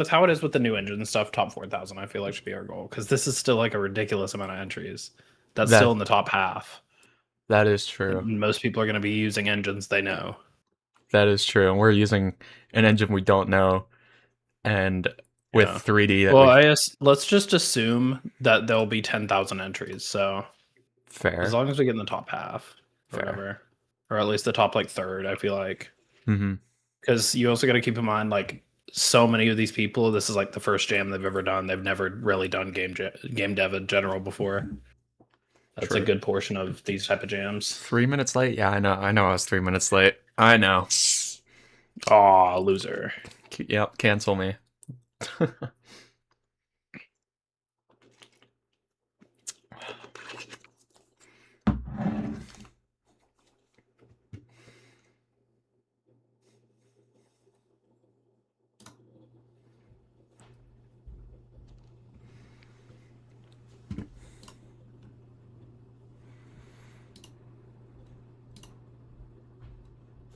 With how it is with the new engine and stuff, top 4,000, I feel like should be our goal because this is still like a ridiculous amount of entries. That's still That in the top half. that is true. And most people are going to be using engines they know. That is true. And we're using an engine we don't know, and with Yeah. 3D that Well, we I guess let's just assume that there'll be 10,000 entries. So as fair, long as we get in the top half or fair. whatever, or at least the top like third, I feel like. Mm-hmm. Because you also got to keep in mind, like, so many of these people, this is like the first jam they've ever done. They've never really done game dev in general before. That's a True. good portion of these type of jams. 3 minutes late? Yeah, I know. I know I was 3 minutes late. I know. Aw, loser. Yep, cancel me.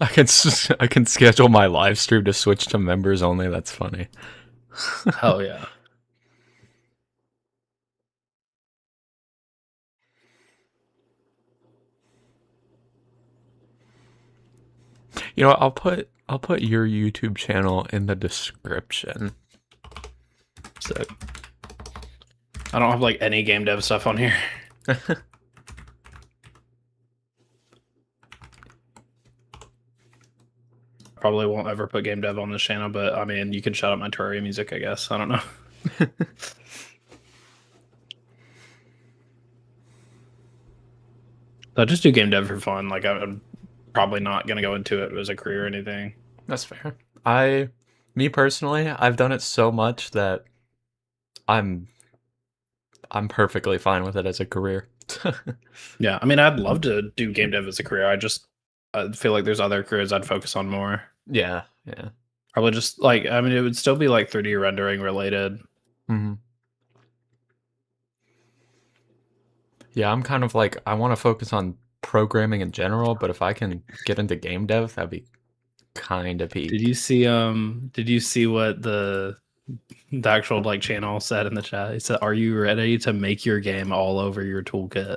I can schedule my live stream to switch to members only. That's funny. Hell yeah. You know what, I'll put your YouTube channel in the description. So I don't have like any game dev stuff on here. Probably won't ever put game dev on this channel, but I mean, you can shout out my Terraria music, I guess. I don't know. I just do game dev for fun. Like, I'm probably not going to go into it as a career or anything. That's fair. Me personally, I've done it so much that I'm I'm perfectly fine with it as a career. Yeah, I mean, I'd love to do game dev as a career. I feel like there's other careers I'd focus on more. Yeah, yeah. Probably just like, I mean, it would still be like 3D rendering related. Hmm. Yeah, I'm kind of like I want to focus on programming in general, but if I can get into game dev, that'd be kind of peak. Did you see what the actual like channel said in the chat? He said, "Are you ready to make your game all over your toolkit?"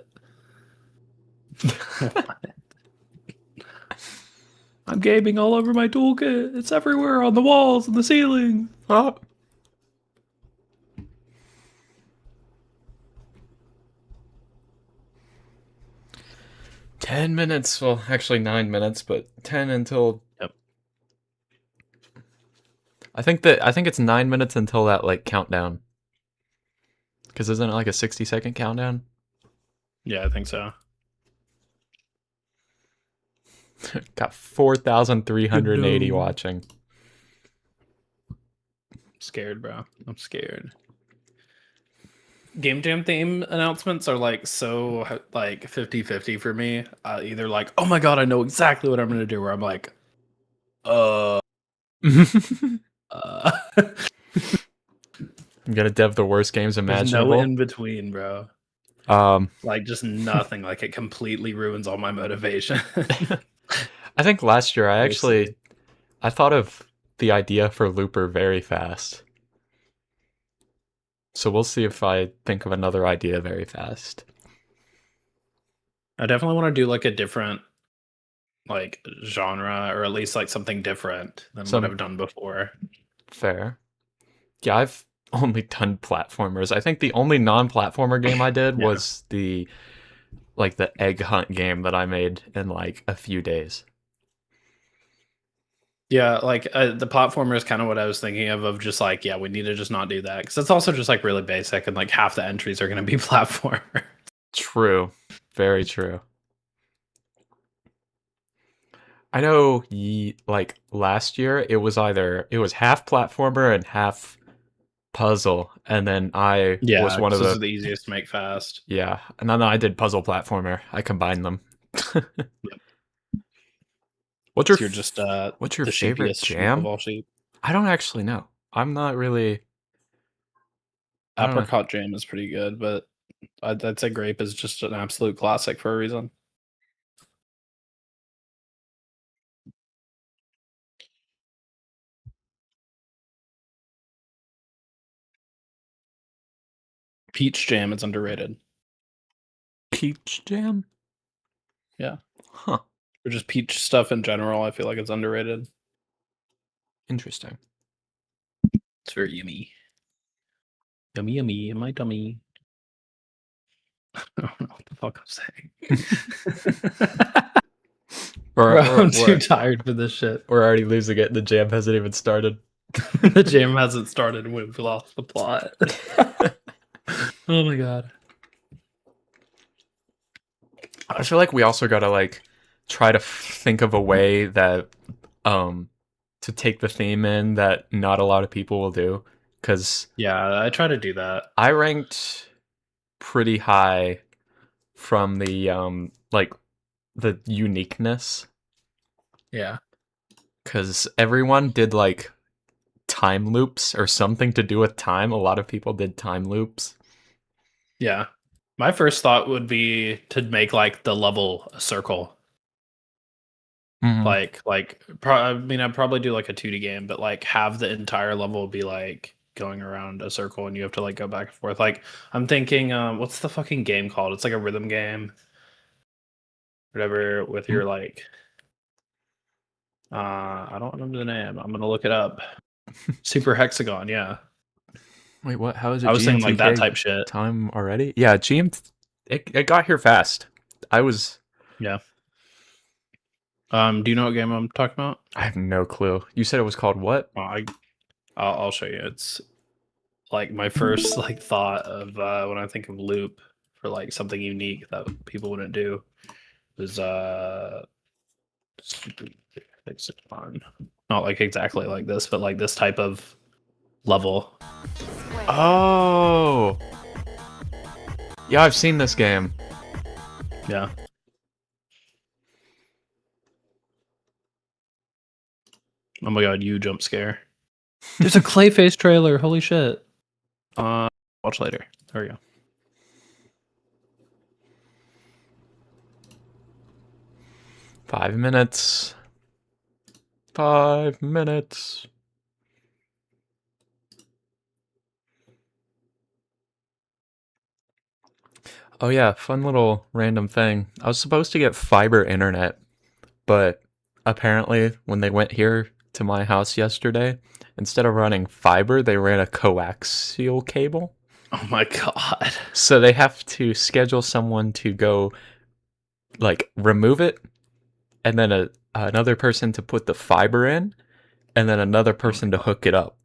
I'm gaming all over my toolkit. It's everywhere on the walls and the ceiling. Oh. 10 minutes. Well, actually 9 minutes, but 10 until. Yep. I think it's 9 minutes until that like countdown. Because isn't it like a 60-second countdown? Yeah, I think so. Got 4,380 No. watching. Scared, bro. I'm scared. Game jam theme announcements are like so like 50-50 for me. Either like, oh my god, I know exactly what I'm gonna do, or I'm like, uh, uh. I'm gonna dev the worst games There's no imaginable. in between, bro. Um, Like just nothing. Like it completely ruins all my motivation. I think last year Basically. I thought of the idea for Looper very fast. So we'll see if I think of another idea very fast. I definitely want to do like a different like genre, or at least like something different than what Some I've done before. fair. Yeah, I've only done platformers. I think the only non-platformer game I did Yeah. was the egg hunt game that I made in like a few days. Yeah, like the platformer is kind of what I was thinking of just like, yeah, we need to just not do that because it's also just like really basic and like half the entries are going to be platformer. True. Very true. I know like last year it was half platformer and half puzzle, and then I was Yeah, one because of those the are the easiest to make fast. yeah, and then I did puzzle platformer. I combined them. Yep. What's So you're just what's your the favorite sheepiest sheep of jam? all sheep. I don't actually know. I'm not really. I don't know. Apricot jam is pretty good, but I'd say grape is just an absolute classic for a reason. Peach Jam is underrated. Peach Jam? Yeah. Huh. Or just peach stuff in general, I feel like it's underrated. Interesting. It's very yummy. Yummy, yummy in my tummy. I don't know what the fuck I'm saying. Bro, I'm too tired for this shit. We're already losing it. The jam hasn't even started. The jam hasn't started and we've lost the plot. Oh my god. I feel like we also gotta like try to think of a way that to take the theme in that not a lot of people will do. Cause Yeah, I try to do that. I ranked pretty high from the like the uniqueness. Yeah. Cause everyone did like time loops or something to do with time. A lot of people did time loops. Yeah. My first thought would be to make like the level a circle. Mhm. I mean, I'd probably do like a 2D game, but like have the entire level be like going around a circle and you have to like go back and forth. Like I'm thinking, what's the fucking game called? It's like a rhythm game. Whatever with your like I don't remember the name. I'm gonna look it up. Super Hexagon, yeah. Wait, what? How is it I was thinking like that GMTK type shit. time already? Yeah, it got here fast. I was Yeah. Do you know what game I'm talking about? I have no clue. You said it was called what? Well, I'll show you. It's like my first like thought of when I think of loop for like something unique that people wouldn't do was super hexagon. Not like exactly like this, but like this type of level. Oh. Yeah, I've seen this game. Yeah. Oh my god, you jump scare. There's a Clayface trailer. Holy shit. Watch later. There we go. Five minutes. 5 minutes. Oh yeah, fun little random thing. I was supposed to get fiber internet, but apparently when they went here to my house yesterday, instead of running fiber, they ran a coaxial cable. Oh my god. So they have to schedule someone to go like remove it and then another person to put the fiber in and then another person to hook it up.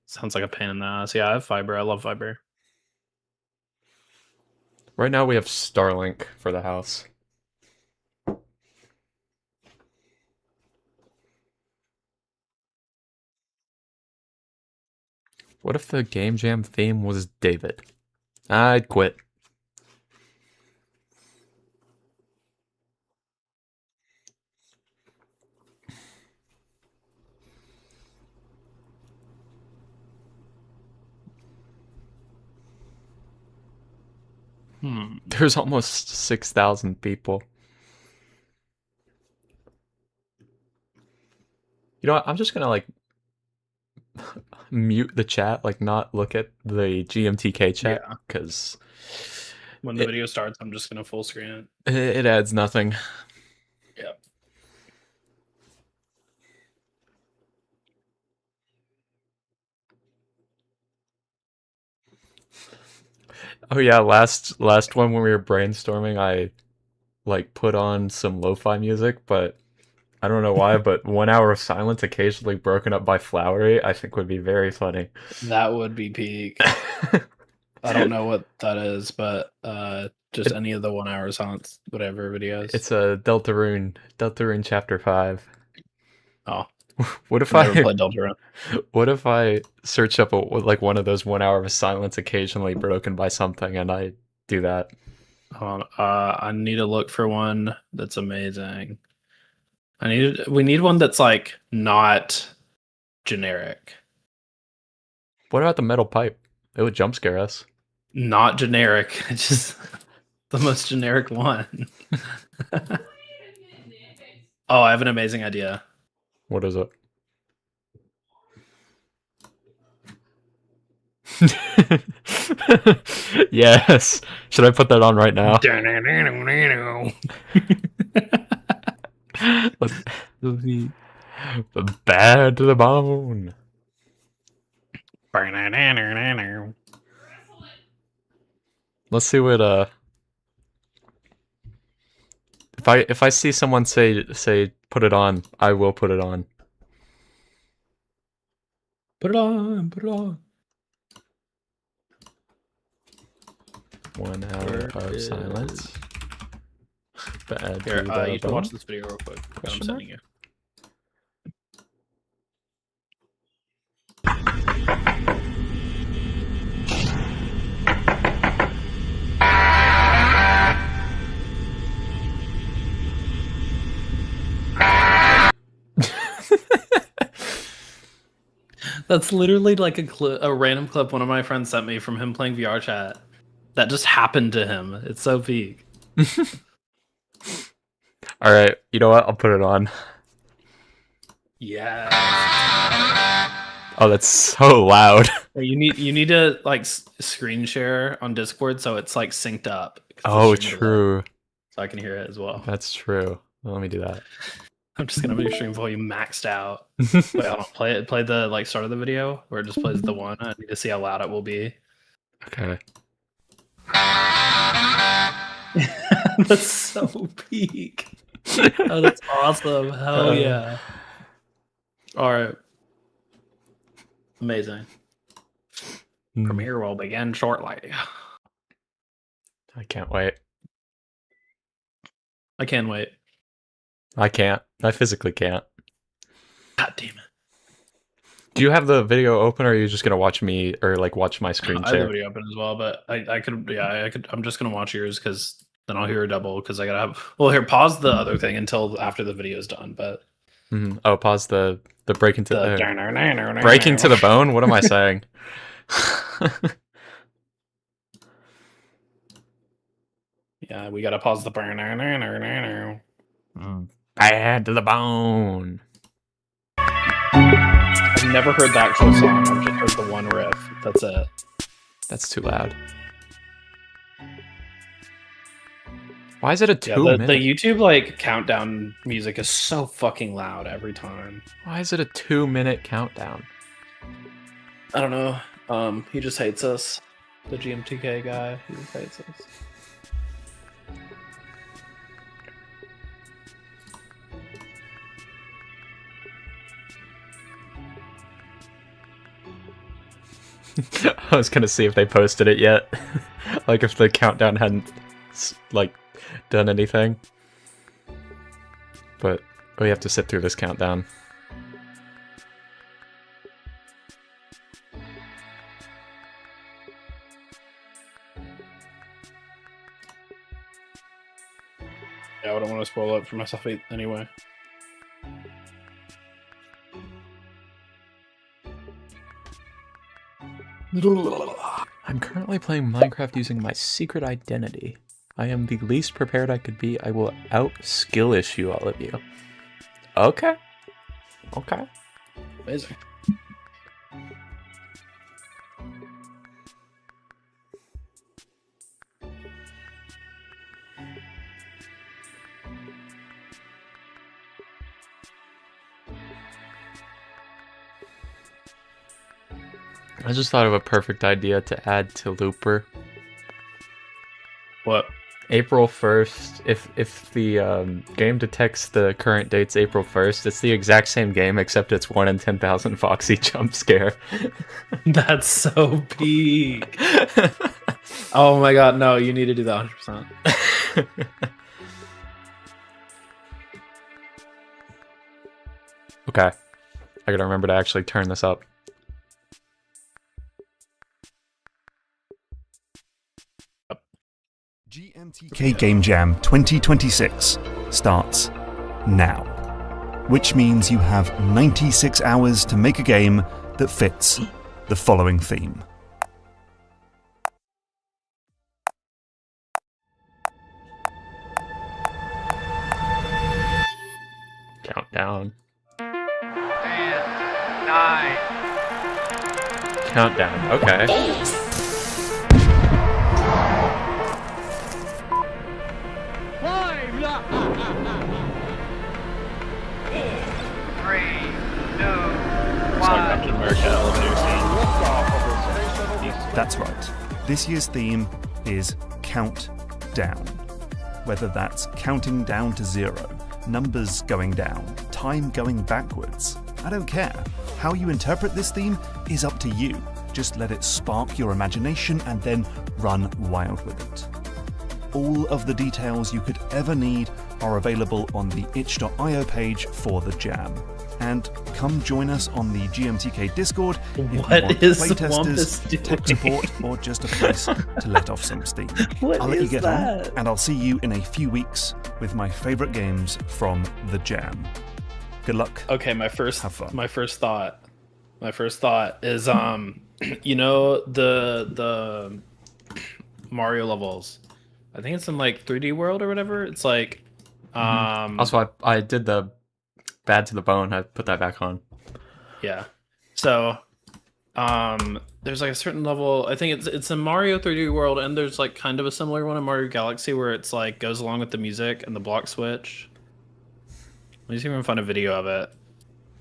Sounds like a pain in the ass. Yeah, I have fiber. I love fiber. Right now we have Starlink for the house. What if the Game Jam theme was David? I'd quit. There's almost 6,000 people. You know what? I'm just gonna like mute the chat, like not look at the GMTK chat, Yeah. because When the video starts, I'm just gonna full screen it. it adds nothing. Yeah. Oh yeah, last one when we were brainstorming, I like put on some lo-fi music, but I don't know why, but 1 hour of silence occasionally broken up by Flowery, I think would be very funny. That would be peak. I don't know what that is, but just any of the 1 hour silence, whatever videos. It's a Deltarune Chapter 5. Oh, What if I never I played Deltarune. what if I search up like one of those 1 hour of silence occasionally broken by something, and I do that? Hold on. I need to look for one that's amazing. We need one that's like not generic. What about the metal pipe? It would jump scare us. Not generic. It's just the most generic one. Oh, I have an amazing idea. What is it? Yes. Should I put that on right now? Bad to the bone. Let's see what if I see someone say put it on, I will put it on. Put it on, put it on. 1 hour of silence. Bad Here, to the you can bone. watch this video real quick. I'm sending you. That's literally like a random clip one of my friends sent me from him playing VR chat. That just happened to him. It's so peak. All right, you know what? I'll put it on. Yeah. Oh, that's so loud. You need to like screen share on Discord so it's like synced up. Oh, true. So I can hear it as well. That's true. Well, let me do that. I'm just gonna make stream volume maxed out. Wait, hold on. Play the like start of the video where it just plays the one. I need to see how loud it will be. Okay. That's so peak. Oh, that's awesome. Hell yeah. All right. Amazing. Premiere will begin shortly. I can't wait. I can wait. I can't. I physically can't. God damn it. Do you have the video open, or are you just gonna watch me, or like watch my screen I have the share? video open as well, but I could. I'm just gonna watch yours because then I'll hear a double because I gotta have. Well, here, pause the other thing until after the video is done. But Oh, pause the breaking to breaking to the bone. What am I saying? Yeah, we gotta pause the. Bad to the bone. I've never heard the actual song. I've just heard the one riff. That's it. That's too loud. Why is it a 2 minute? The YouTube like countdown music is so fucking loud every time. Why is it a 2 minute countdown? I don't know. He just hates us. The GMTK guy. He just hates us. I was gonna see if they posted it yet. Like if the countdown hadn't like done anything. But we have to sit through this countdown. Yeah, I don't want to spoil it for myself anyway. I'm currently playing Minecraft using my secret identity. I am the least prepared I could be. I will out-skillish you, all of you. Okay. Okay. Amazing. I just thought of a perfect idea to add to Looper. What? April 1st, if the game detects the current date's April 1st, it's the exact same game except it's 1 in 10,000 Foxy jump scare. That's so peak. Oh my god, no, you need to do that 100%. Okay. I gotta remember to actually turn this up. GMTK Game Jam 2026 starts now, which means you have 96 hours to make a game that fits the following theme. Countdown. 10, 9. Countdown, okay. 8, America elevator scene. That's right. This year's theme is Countdown. Whether that's counting down to 0, numbers going down, time going backwards, I don't care. How you interpret this theme is up to you. Just let it spark your imagination and then run wild with it. All of the details you could ever need are available on the itch.io page for the jam. And come join us on the GMTK Discord if you want playtesters, tech support, or just a place to let off some steam. I'll let you get on, and I'll see you in a few weeks with my favourite games from the jam. Good luck. Okay, my first Have fun. My first thought is you know the Mario levels. I think it's in like 3D World or whatever. It's like Also, I did the bad to the bone. I put that back on. yeah. So there's like a certain level. I think it's in Mario 3D World, and there's like kind of a similar one in Mario Galaxy where it's like goes along with the music and the block switch. Let me see if I can find a video of it.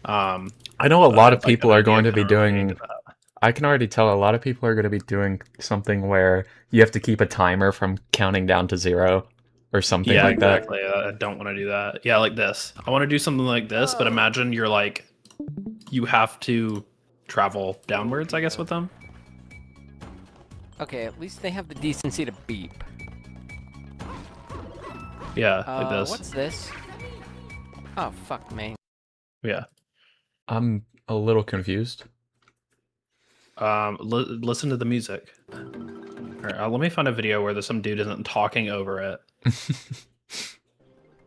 I know a lot of people are going to be kinda related doing. to that. I can already tell a lot of people are going to be doing something where you have to keep a timer from counting down to 0 or something Yeah, like exactly. I don't want to do that. Yeah, like this. I want to do something like this, but imagine you're like, you have to travel downwards, I guess, with them. Okay, at least they have the decency to beep. Yeah, like this. What's this? Oh, fuck me. Yeah. that. I'm a little confused. Listen to the music. All right, let me find a video where there's some dude isn't talking over it.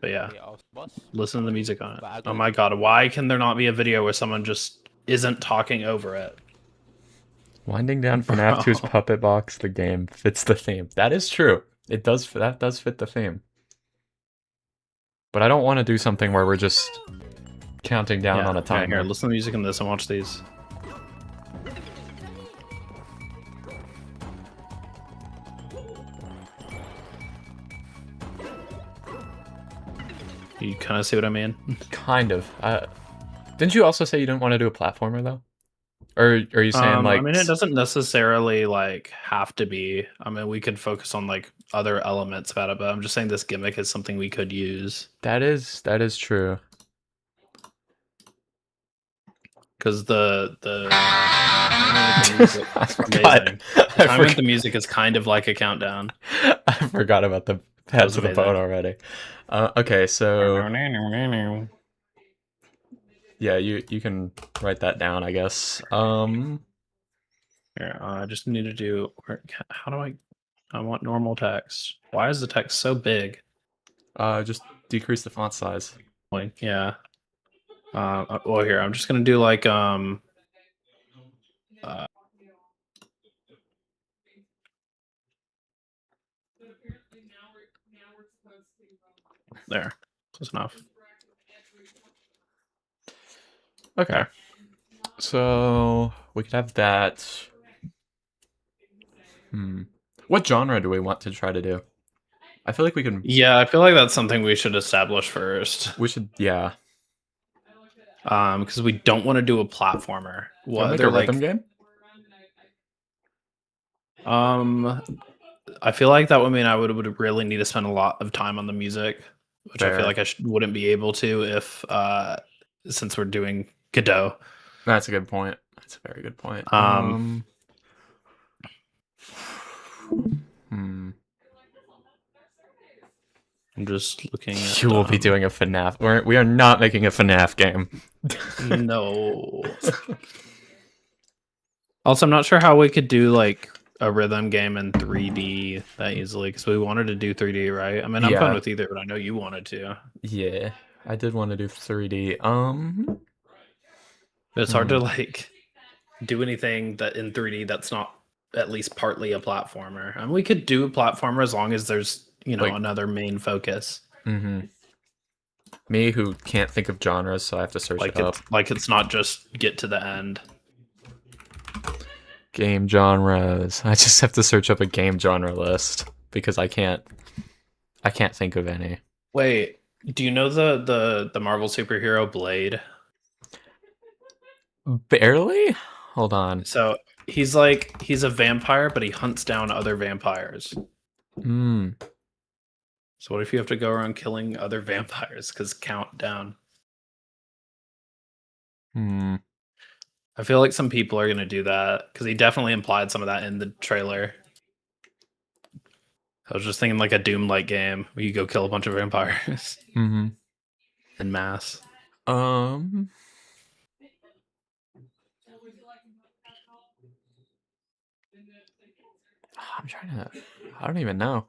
But yeah, listen to the music on it. Oh my god, why can there not be a video where someone just isn't talking over it? Winding down FNAF 2's Puppet Box, the game fits the theme. That is true. It does. That does fit the theme. But I don't want to do something where we're just counting down on a timer. Here, listen to the music in this and watch these. You kind of see what I mean? Kind of. Didn't you also say you didn't want to do a platformer though? Or are you saying like? I mean, it doesn't necessarily like have to be. I mean, we could focus on like other elements about it, but I'm just saying this gimmick is something we could use. That is true. Because the music I is forgot. amazing. The time with the music is kind of like a countdown. I forgot about the pad was to the amazing. bone already. Okay, so yeah, you can write that down, I guess. Here, I just need to do. How do I want normal text. Why is the text so big? Just decrease the font size. Like, yeah. Well, here I'm just gonna do like there. Close enough. Okay. So we could have that. What genre do we want to try to do? I feel like we can. Yeah, I feel like that's something we should establish first. We should, yeah. Because we don't want to do a platformer. What, What make they're a like? rhythm game? I feel like that would mean I would really need to spend a lot of time on the music, which I Fair. feel like I wouldn't be able to if since we're doing Godot. That's a good point. That's a very good point. I'm just looking at You will be doing a FNAF. We are not making a FNAF game. No. Also, I'm not sure how we could do like a rhythm game in 3D that easily because we wanted to do 3D, right? I mean, I'm Yeah. fine with either, but I know you wanted to. Yeah, I did want to do 3D. But it's hard to like do anything that in 3D that's not at least partly a platformer. I mean, we could do a platformer as long as there's Like- another main focus. Me, who can't think of genres, so I have to search Like it up. it's not just get to the end. Game genres. I just have to search up a game genre list because I can't think of any. Wait, do you know the Marvel superhero Blade? Barely? Hold on. So he's a vampire, but he hunts down other vampires. Hmm. So what if you have to go around killing other vampires? Because count down. Hmm. I feel like some people are gonna do that because he definitely implied some of that in the trailer. I was just thinking like a Doom-like game where you go kill a bunch of vampires Mm-hmm. en masse. I'm trying to. I don't even know.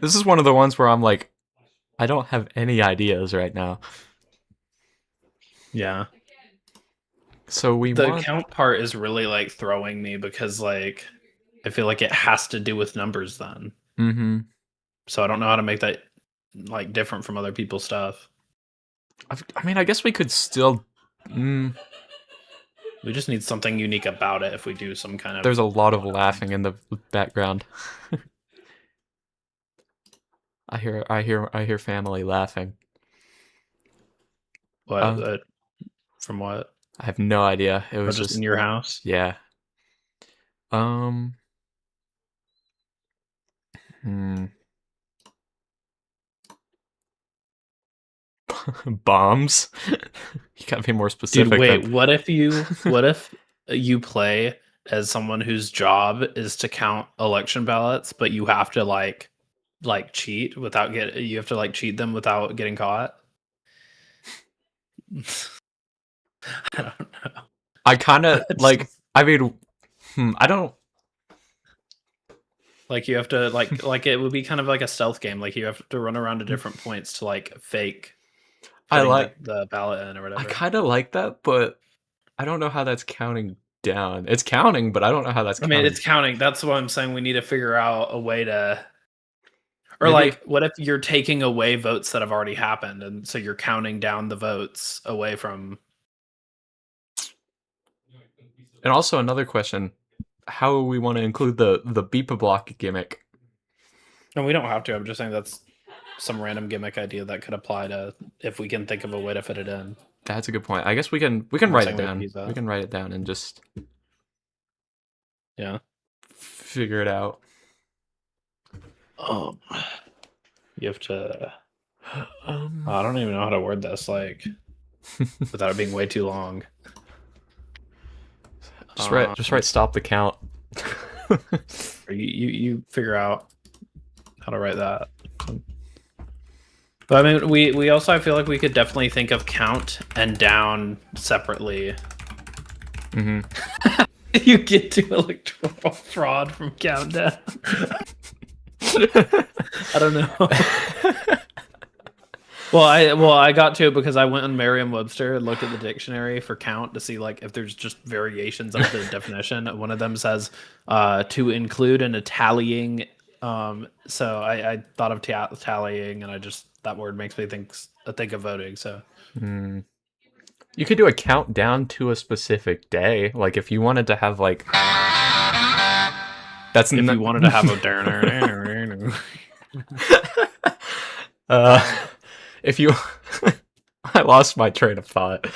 This is one of the ones where I'm like, I don't have any ideas right now. Yeah. So The count part is really like throwing me because like I feel like it has to do with numbers then. Mm-hmm. So I don't know how to make that like different from other people's stuff. I mean, I guess we could still. We just need something unique about it if we do some kind of. There's a lot of laughing in the background. I hear family laughing. What? From what? I have no idea. It was just in your house. Yeah. Bombs. You gotta be more specific. Dude, wait. What if you play as someone whose job is to count election ballots, but you have to like cheat without you have to like cheat them without getting caught? I don't know. I kind of like. I mean, I don't. Like you have to like it would be kind of like a stealth game. Like you have to run around to different points to like fake. I like the ballot in or whatever. I kind of like that, but I don't know how that's counting down. It's counting, but I don't know how that's counting. I mean, it's counting. That's what I'm saying. We need to figure out a way to. Or maybe, like, what if you're taking away votes that have already happened, and so you're counting down the votes away from. And also another question: how we want to include the beep block gimmick? No, we don't have to. I'm just saying that's some random gimmick idea that could apply to if we can think of a way to fit it in. That's a good point. I guess we can write it down. We can write it down and just figure it out. You have to. I don't even know how to word this like without it being way too long. Just write stop the count. Or you figure out how to write that. But I mean, we also, I feel like we could definitely think of count and down separately. Mm-hmm. You get to electoral fraud from countdown. I don't know. Well, I got to it because I went on Merriam-Webster and looked at the dictionary for count to see like if there's just variations of the definition. One of them says to include an tallying. So I thought of tallying, and that word makes me think of voting. So you could do a countdown to a specific day, like if you wanted to have like that's if you wanted to have a if you I lost my train of thought.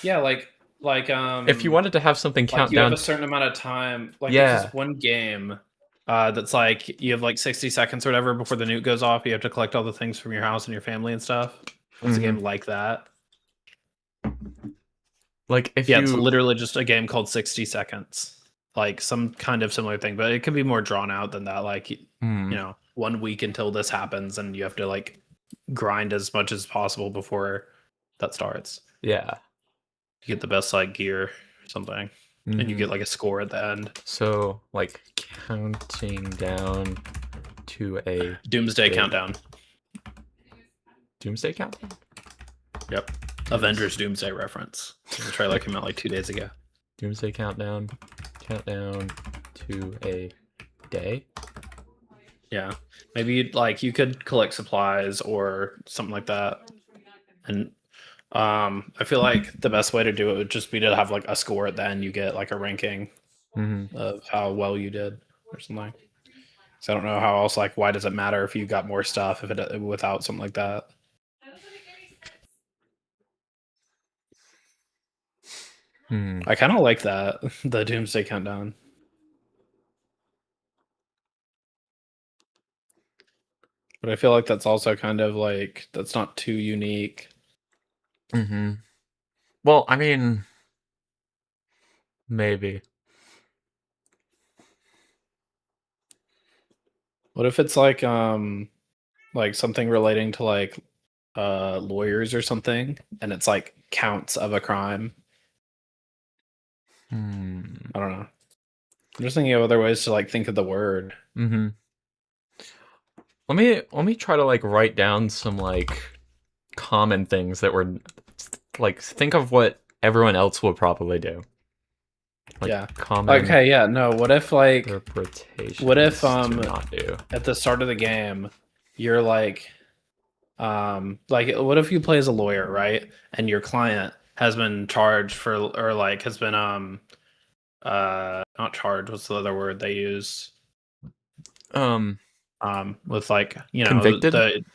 Yeah, like if you wanted to have something count you down, have a certain amount of time. Like there's this one game that's like you have like 60 seconds or whatever before the nuke goes off. You have to collect all the things from your house and your family and stuff. It's a game like that. Like if it's literally just a game called 60 Seconds. Like some kind of similar thing, but it could be more drawn out than that. Like you know, 1 week until this happens, and you have to like grind as much as possible before that starts. Yeah, you get the best like gear or something, and you get like a score at the end. So like counting down to a Doomsday countdown. Doomsday countdown. Yep. Avengers Doomsday reference. The trailer came out like 2 days ago. Doomsday countdown to a day. Yeah, maybe you could collect supplies or something like that, and I feel like the best way to do it would just be to have like a score at the end. You get like a ranking of how well you did or something. So I don't know how else. Like, why does it matter if you got more stuff without something like that? I kind of like that, the Doomsday Countdown. But I feel like that's also kind of like, that's not too unique. Well, I mean, maybe. What if it's like something relating to like lawyers or something, and it's like counts of a crime? I don't know. I'm just thinking of other ways to like think of the word. Let me try to like write down some like common things that were like, think of what everyone else would probably do. Like, Yeah. common. Okay, yeah, no. What if like interpretations what if to not do. at the start of the game you're like what if you play as a lawyer, right? And your client has been charged for, or like has been not charged, what's the other word they use? With like, you know, Convicted?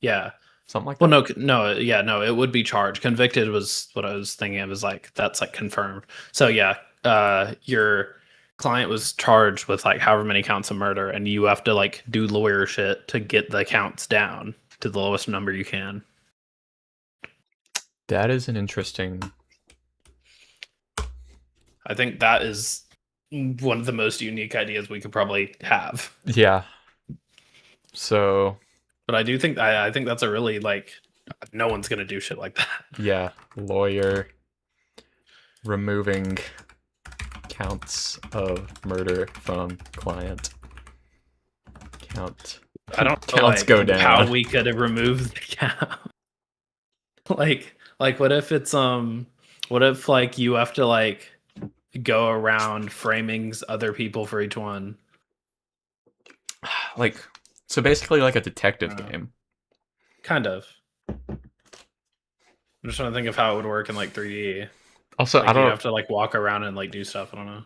yeah. Something like Well, that? no, it would be charged. Convicted was what I was thinking of, is like, that's like confirmed. So yeah, your client was charged with like however many counts of murder, and you have to like do lawyer shit to get the counts down to the lowest number you can. That is an interesting... I think that is one of the most unique ideas we could probably have. Yeah. So... But I do think I think that's a really, like, no one's gonna do shit like that. Yeah, lawyer removing counts of murder from client. Count. I don't know, counts like, go down. how we could remove the count. like what if it's what if like you have to like go around framing other people for each one? Like, so basically like a detective game. Kind of. I'm just trying to think of how it would work in like 3D. Also, like, I don't you have to like walk around and like do stuff. I don't know.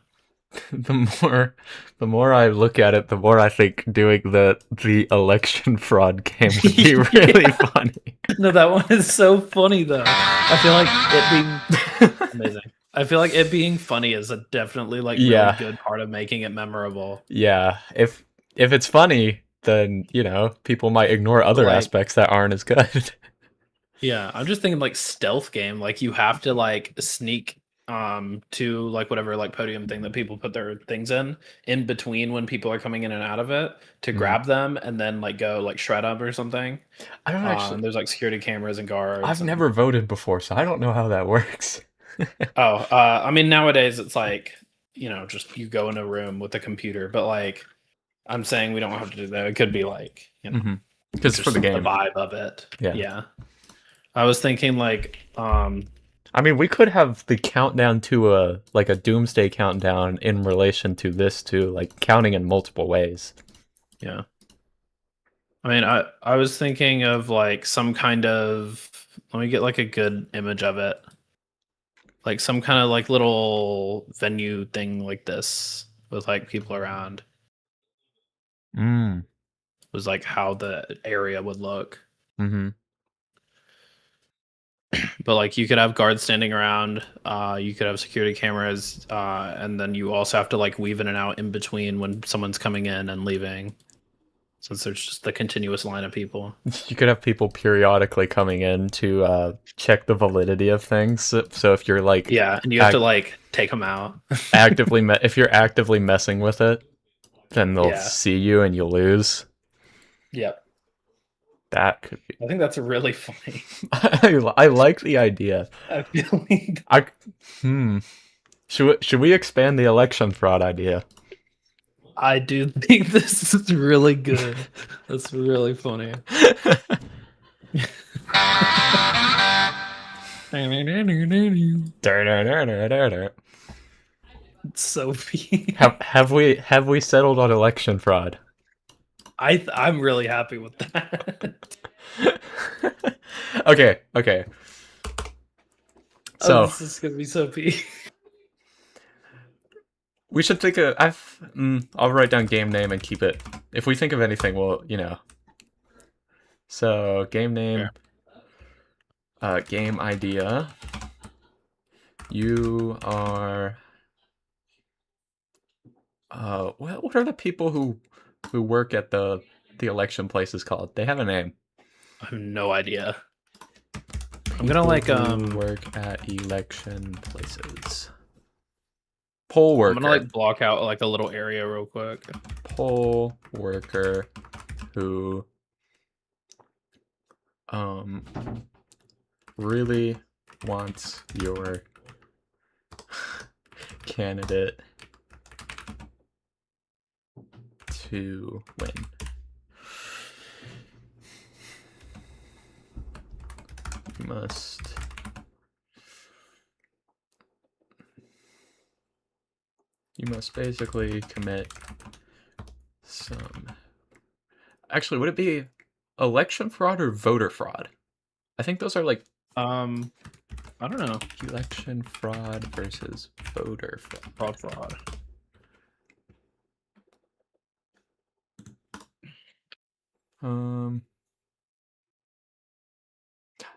the more I look at it, the more I think doing the election fraud game would be really funny. No, that one is so funny though. I feel like it being amazing. I feel like it being funny is a definitely like really good part of making it memorable. Yeah, if it's funny, then you know people might ignore other aspects that aren't as good. Yeah, I'm just thinking like stealth game. Like you have to like sneak to like whatever like podium thing that people put their things in between when people are coming in and out of it to grab them and then like go like shred them or something. I don't actually. There's like security cameras and guards. I've never voted before, so I don't know how that works. I mean nowadays it's like, you know, just you go in a room with a computer, but like I'm saying we don't have to do that. It could be like, you know, because for the game, the vibe of it. Yeah. I was thinking like I mean, we could have the countdown to a doomsday countdown in relation to this too, like counting in multiple ways. Yeah. I mean, I was thinking of like some kind of, let me get like a good image of it. Like some kind of like little venue thing like this with like people around. Was like how the area would look. But like you could have guards standing around, you could have security cameras, and then you also have to like weave in and out in between when someone's coming in and leaving, since there's just the continuous line of people. You could have people periodically coming in to check the validity of things. So if you're like, yeah, and you have to like take them out. if you're actively messing with it, then they'll see you and you'll lose. Yep. That could be. I think that's really funny. I like the idea. I feel like... Should we expand the election fraud idea? I do think this is really good. That's really funny. It's so have we settled on election fraud? I'm really happy with that. Okay. So this is gonna be so peak. We should think of. I'll write down game name and keep it. If we think of anything, we'll So game name, game idea, You are. What are the people who work at the election places called? They have a name. I have no idea. I'm People gonna who work at election places. Poll worker. I'm gonna block out like a little area real quick. Poll worker who really wants your candidate to win. You must basically commit some. Actually, would it be election fraud or voter fraud? I think those are like I don't know. election fraud versus voter fraud. Fraud.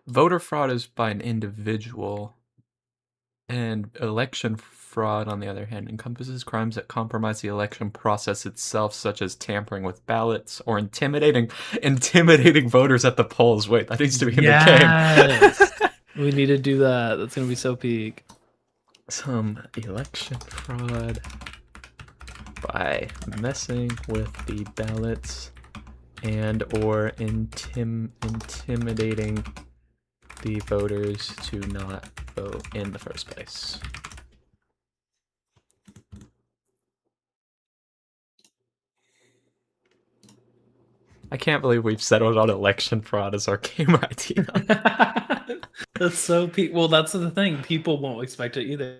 Voter fraud is by an individual, and election fraud, on the other hand, encompasses crimes that compromise the election process itself, such as tampering with ballots or intimidating voters at the polls. Wait, that needs to be in the game. We need to do that. That's gonna be so peak. Some election fraud by messing with the ballots and or intimidating the voters to not vote in the first place. I can't believe we've settled on election fraud as our game idea. That's so peak. Well, that's the thing. People won't expect it either.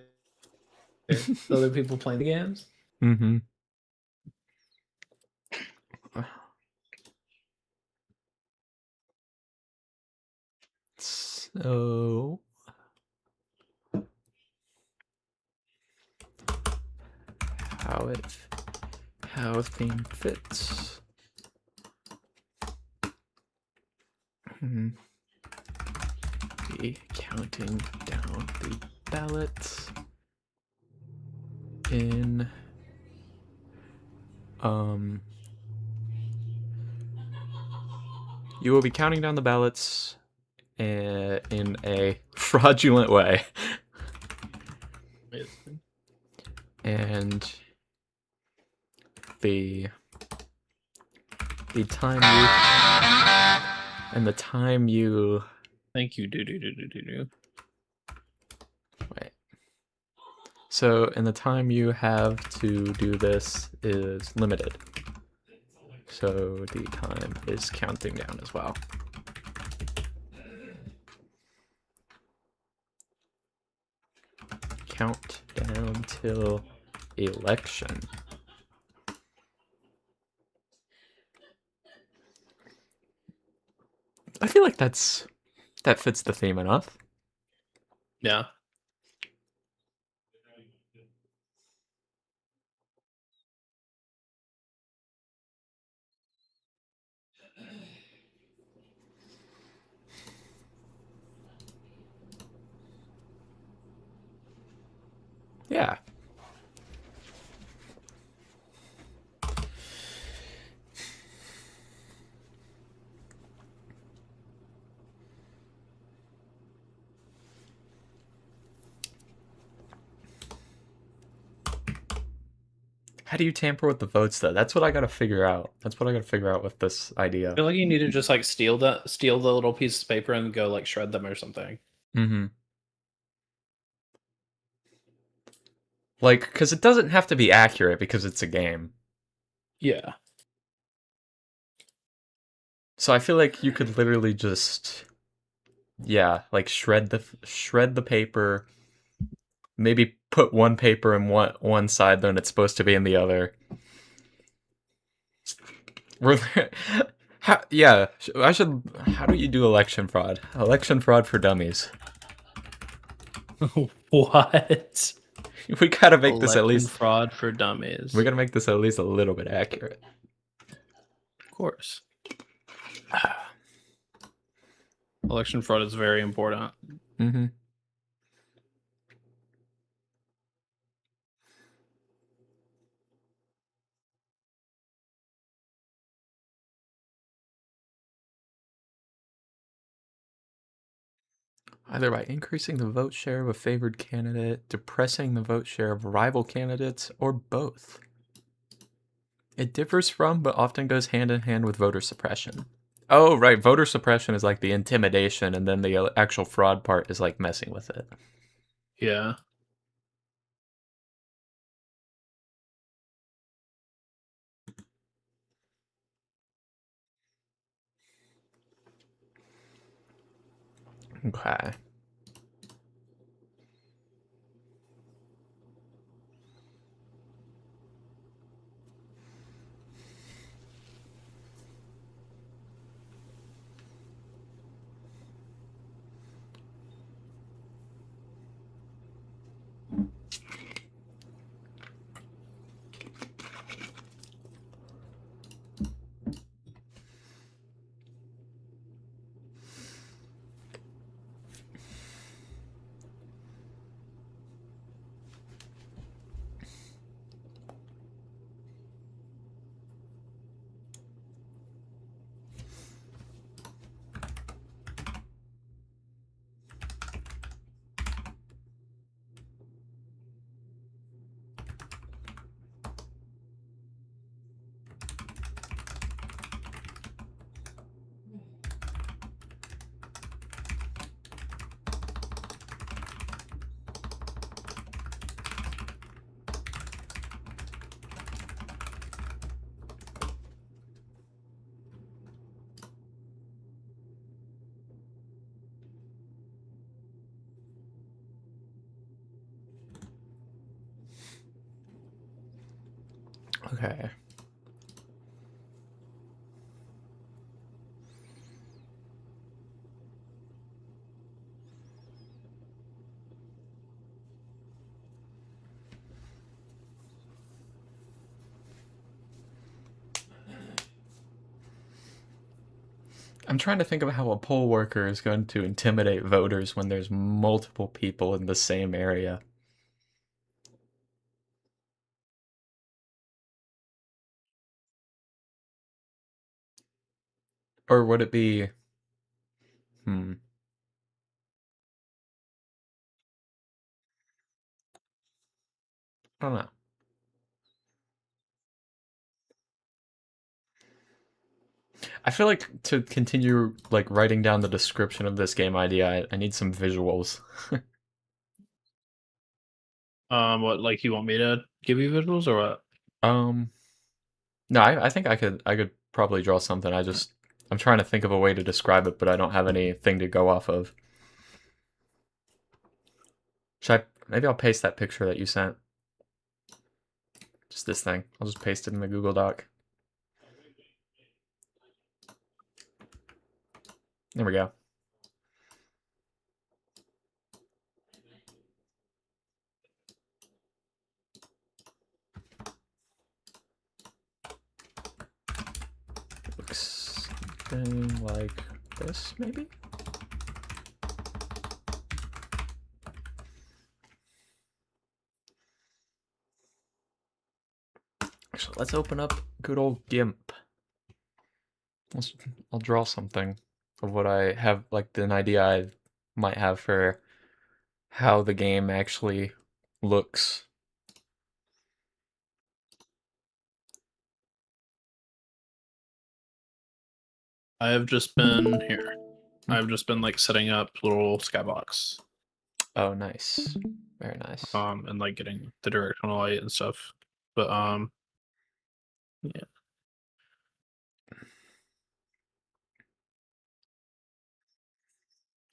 Other people playing the games. Mm-hmm. So how theme fits. Be counting down the ballots in you will be counting down the ballots in a fraudulent way. And the time you Thank you. Wait. So, and the time you have to do this is limited. So the time is counting down as well. Count down till election. I feel like that fits the theme enough. Yeah. Yeah. How do you tamper with the votes, though? That's what I gotta figure out. That's what I gotta figure out with this idea. I feel like you need to just like steal the little piece of paper and go like shred them or something. Mm-hmm. Like, because it doesn't have to be accurate because it's a game. Yeah. So I feel like you could literally just, yeah, like shred the paper. Maybe put one paper in one side than it's supposed to be in the other. How do you do election fraud? Election fraud for dummies. What? We gotta make this at least fraud for dummies. We gotta make this at least a little bit accurate. Of course. Election fraud is very important. Mm-hmm. Either by increasing the vote share of a favored candidate, depressing the vote share of rival candidates, or both. It differs from, but often goes hand in hand with voter suppression. Oh, right. Voter suppression is like the intimidation, and then the actual fraud part is like messing with it. Yeah. Okay. Okay. I'm trying to think of how a poll worker is going to intimidate voters when there's multiple people in the same area. Or would it be... I don't know. I feel like to continue like writing down the description of this game idea, I need some visuals. What, like you want me to give you visuals or what? No, I think I could probably draw something. I'm trying to think of a way to describe it, but I don't have anything to go off of. Maybe I'll paste that picture that you sent. Just this thing. I'll just paste it in the Google Doc. There we go. Looks something like this, maybe? Actually, let's open up good old GIMP. I'll draw something of what I have, like an idea I might have for how the game actually looks. I have just been here. I've just been like setting up little skybox. Oh, nice. Very nice. And like getting the directional light and stuff. But yeah.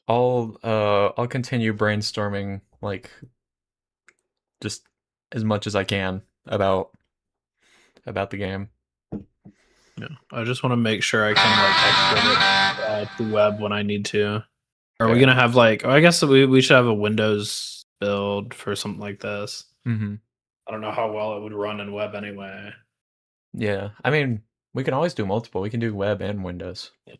I'll continue brainstorming like just as much as I can about the game. Yeah. I just want to make sure I can like export it to web when I need to. Are we gonna have like? Oh, I guess we should have a Windows build for something like this. Mm-hmm. I don't know how well it would run in web anyway. Yeah, I mean, we can always do multiple. We can do web and Windows. Yeah.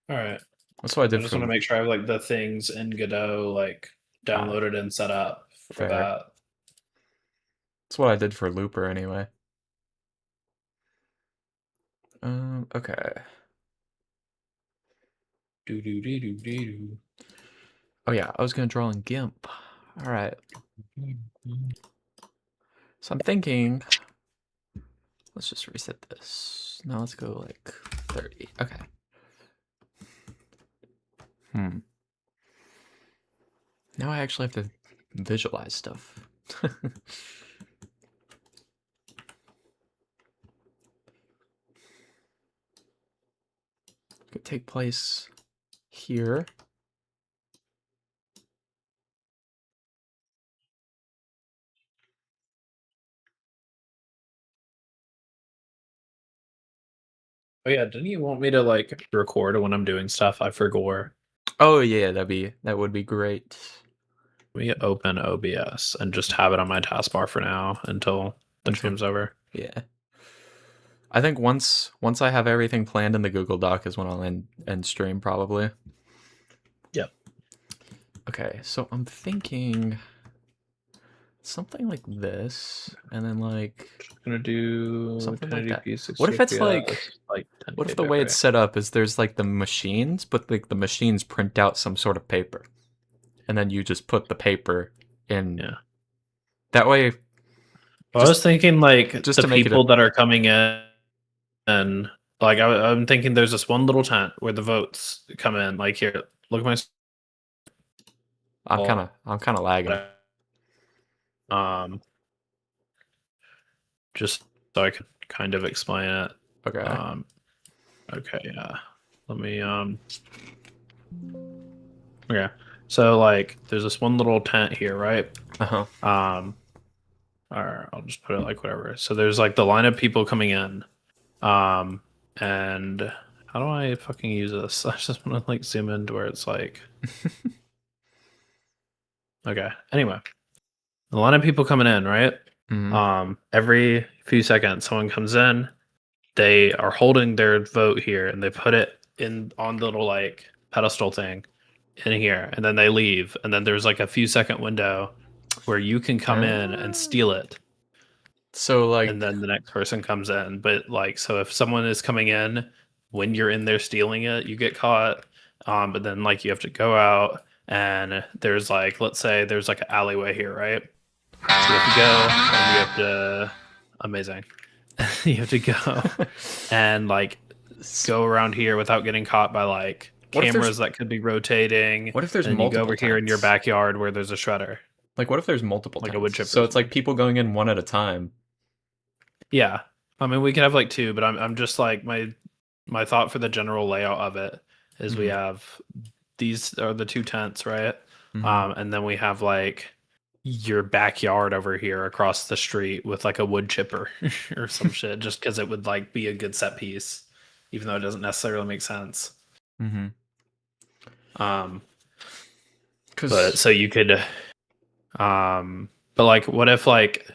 All right. That's what I did. I just want to make sure I have like the things in Godot like downloaded and set up for that. That's what I did for Looper anyway. Okay. Do. Oh yeah, I was gonna draw in GIMP. All right. So I'm thinking, let's just reset this. Now let's go like 30. Okay. Now I actually have to visualize stuff. Could take place here. Oh yeah, didn't you want me to like record when I'm doing stuff? I forgot. Oh yeah, that would be great. Let me open OBS and just have it on my taskbar for now until the stream's over. Yeah. I think once I have everything planned in the Google Doc is when I'll end stream probably. Yep. Okay, so I'm thinking something like this, and then like I'm gonna do something like that. 1080p, 60 What if it's FPS, like 10K what if the way it's bitrate. set up is there's like the machines, but like the machines print out some sort of paper, and then you just put the paper in. Yeah. That way. Well, I was thinking like just the to make it people that are coming in, and like I'm thinking there's this one little tent where the votes come in. Like here, look at my. I'm kind of lagging. Just so I can kind of explain it. Okay. Okay, yeah. Let me okay. So like there's this one little tent here, right? Or I'll just put it like whatever. So there's like the line of people coming in. And how do I fucking use this? I just want to like zoom in to where it's like okay. Anyway. The line of people coming in, right? Every few seconds someone comes in, they are holding their vote here and they put it in on the little like pedestal thing in here, and then they leave, and then there's like a few second window where you can come in and steal it. So like, and then the next person comes in. But like, so if someone is coming in when you're in there stealing it, you get caught. But then like you have to go out, and there's like, let's say there's like an alleyway here, right? So you have to go and you have to amazing. You have to go and like go around here without getting caught by like cameras that could be rotating. What if there's and multiple you go over here in your backyard where there's a shredder? Like what if there's multiple like a wood chipper? So it's like people going in one at a time. Yeah. I mean, we could have like two, but I'm just like my thought for the general layout of it is we have these are the two tents, right? And then we have like your backyard over here across the street with like a wood chipper or some shit, just because it would like be a good set piece, even though it doesn't necessarily make sense. But so you could but like what if like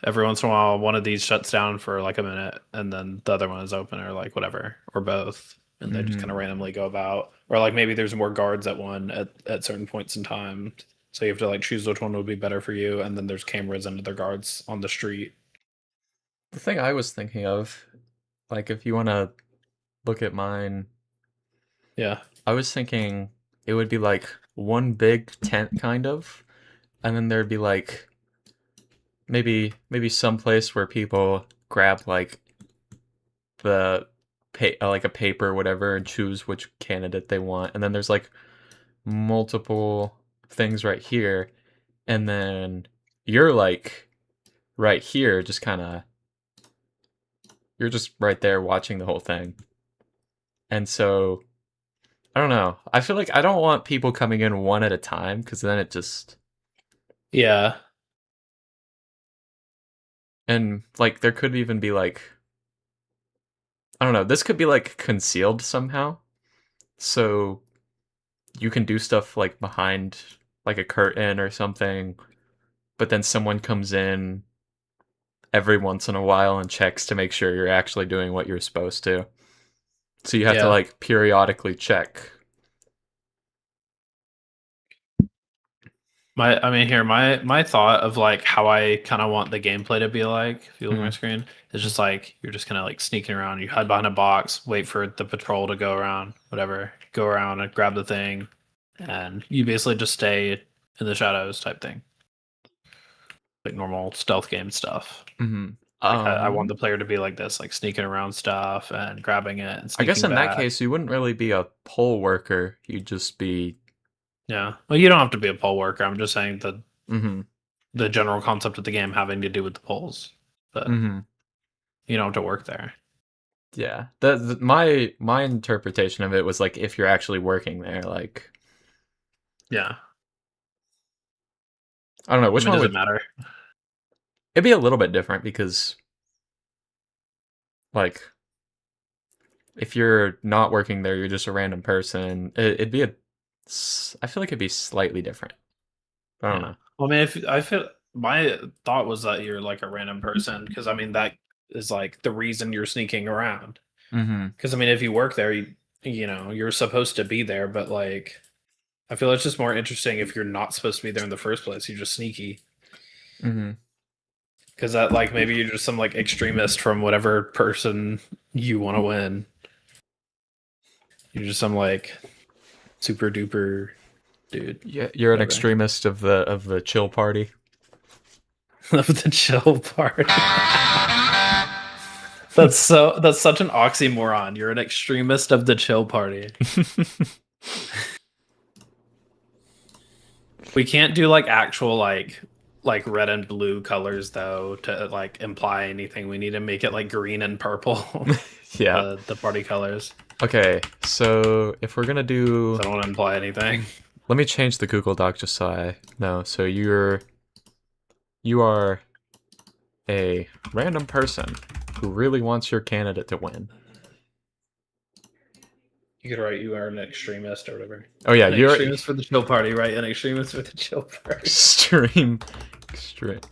every once in a while one of these shuts down for like a minute and then the other one is open, or like whatever, or both, and they just kind of randomly go about, or like maybe there's more guards at one at certain points in time, so you have to like choose which one would be better for you, and then there's cameras and other guards on the street. The thing I was thinking of, like if you want to look at mine, yeah, I was thinking it would be like one big tent kind of, and then there'd be like maybe some place where people grab like like a paper or whatever and choose which candidate they want, and then there's like multiple things right here, and then you're like right here, just kind of you're just right there watching the whole thing. And so I don't know, I feel like I don't want people coming in one at a time, because then it just yeah. And like there could even be like, I don't know, this could be like concealed somehow, so you can do stuff like behind like a curtain or something, but then someone comes in every once in a while and checks to make sure you're actually doing what you're supposed to. So you have to like periodically check. My thought of like how I kind of want the gameplay to be like, if you look at my screen, is just like you're just kind of like sneaking around. You hide behind a box, wait for the patrol to go around, whatever, go around and grab the thing, and you basically just stay in the shadows type thing, like normal stealth game stuff. Mm-hmm. Like I want the player to be like this, like sneaking around stuff and grabbing it and I guess sneaking in that back. case, you wouldn't really be a poll worker. You'd just be. Yeah. Well, you don't have to be a poll worker. I'm just saying that Mm-hmm. the general concept of the game having to do with the polls, but Mm-hmm. you don't have to work there. Yeah. My interpretation of it was like if you're actually working there, like Yeah. I don't know which I mean, one does would it matter? it'd be a little bit different because like if you're not working there, you're just a random person. It'd be I feel like it'd be slightly different. I don't know. Well, I mean, if I feel my thought was that you're like a random person because I mean that is like the reason you're sneaking around. Mm-hmm. Because I mean, if you work there, you know you're supposed to be there, but like I feel it's just more interesting if you're not supposed to be there in the first place. You're just sneaky. Mm-hmm. Because that like maybe you're just some like extremist from whatever person you want to win. You're just some like super duper dude. Yeah, you're an Whatever. extremist of the chill party. Of the chill part. That's such an oxymoron. You're an extremist of the chill party. We can't do like actual like red and blue colors though to like imply anything. We need to make it like green and purple. Yeah. The party colors. Okay, so if we're gonna do, I don't want to imply anything. let me change the Google Doc just so I know. So you are a random person who really wants your candidate to win. You could write you are an extremist or whatever. Oh yeah, An you're extremist for the chill party, right? An extremist for the chill party.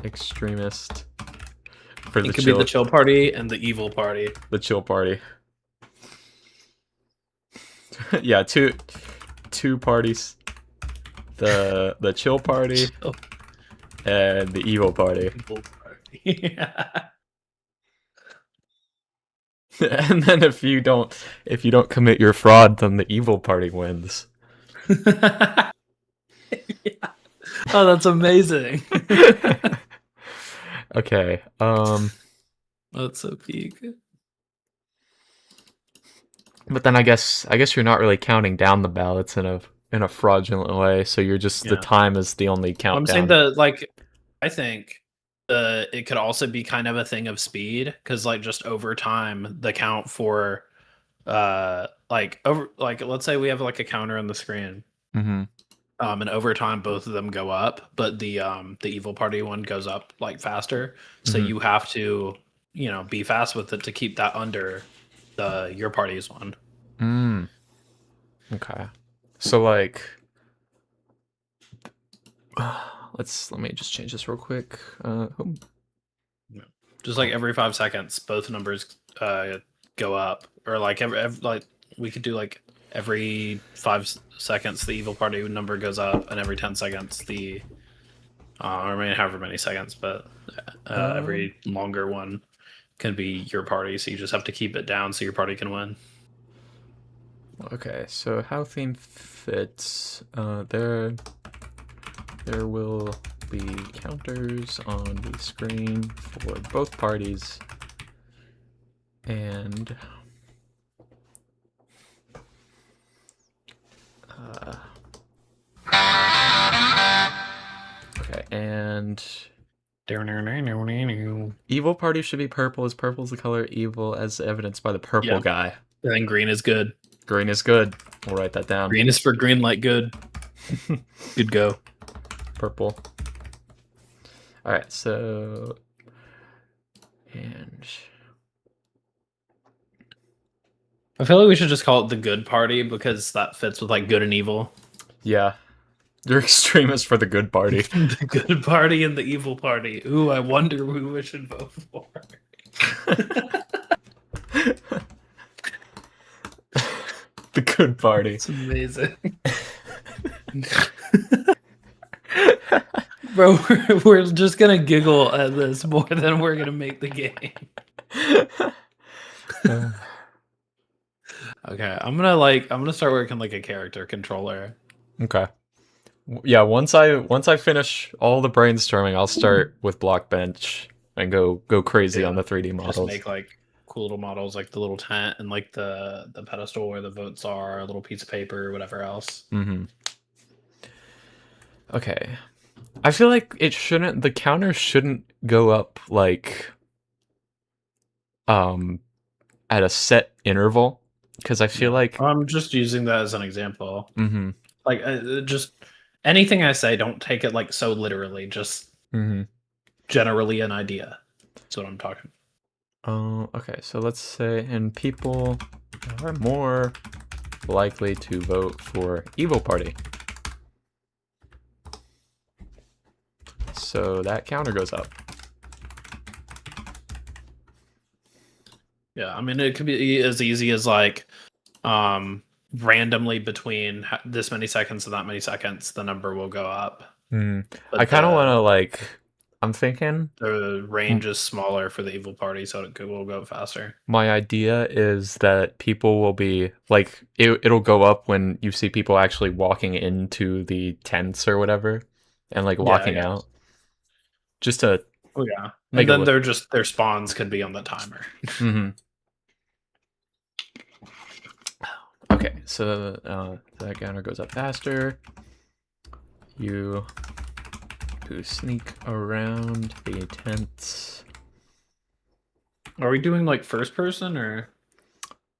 extremist for It the could chill, be the chill party and the evil party. the chill party. Yeah, two parties. The chill party Chill and the evil party. evil party. Yeah. And then if you don't commit your fraud, then the evil party wins. Yeah. Oh, that's amazing. Okay. That's so peak. But then I guess you're not really counting down the ballots in a fraudulent way, so you're just the Yeah. time is the only countdown. I'm saying that like I think it could also be kind of a thing of speed because like just over time the count for like over like let's say we have like a counter on the screen. Mm-hmm. And over time both of them go up, but the evil party one goes up like faster. So Mhm. you have to, you know, be fast with it to keep that under your party's one. Mm. Okay. So like let me just change this real quick. Just like every 5 seconds both numbers go up, or like every like we could do like every 5 seconds the evil party number goes up, and every 10 seconds the or maybe however many seconds, but every longer one can be your party, so you just have to keep it down so your party can win. Okay, so how theme fits, there will be counters on the screen for both parties, and okay, and evil party should be purple, as purple is the color evil, as evidenced by the purple Yeah. guy. And then green is good. Green is good. We'll write that down. Green is for green light good. Good go. Purple. All right, so and I feel like we should just call it the good party because that fits with like good and evil. yeah, you're extremist for the good party. The good party and the evil party. Ooh, I wonder who we should vote for. The good party. It's amazing. Bro, we're just gonna giggle at this more than we're gonna make the game. Okay, I'm gonna start working like a character controller. Okay. Yeah, once I finish all the brainstorming, I'll start with Blockbench and go crazy on the 3D Just models. make like cool little models, like the little tent and like the pedestal where the votes are, a little piece of paper, whatever else. Mm-hmm. Okay. I feel like the counter shouldn't go up like at a set interval, because I feel like I'm just using that as an example. mm-hmm. Like just anything I say, don't take it like so literally. Just Mm-hmm. generally an idea. That's what I'm talking. Okay, so let's say, and people are more likely to vote for Evil Party. So that counter goes up. Yeah, I mean it could be as easy as like randomly between this many seconds to that many seconds, the number will go up. But I kind of want to like. I'm thinking the range is smaller for the Evil Party, so it will go faster. my idea is that people will be like it'll go up when you see people actually walking into the tents or whatever, and like walking out. Just to and then they're just their spawns could be on the timer. Mm-hmm. Okay, so that counter goes up faster. You to sneak around the tents. Are we doing like first person or?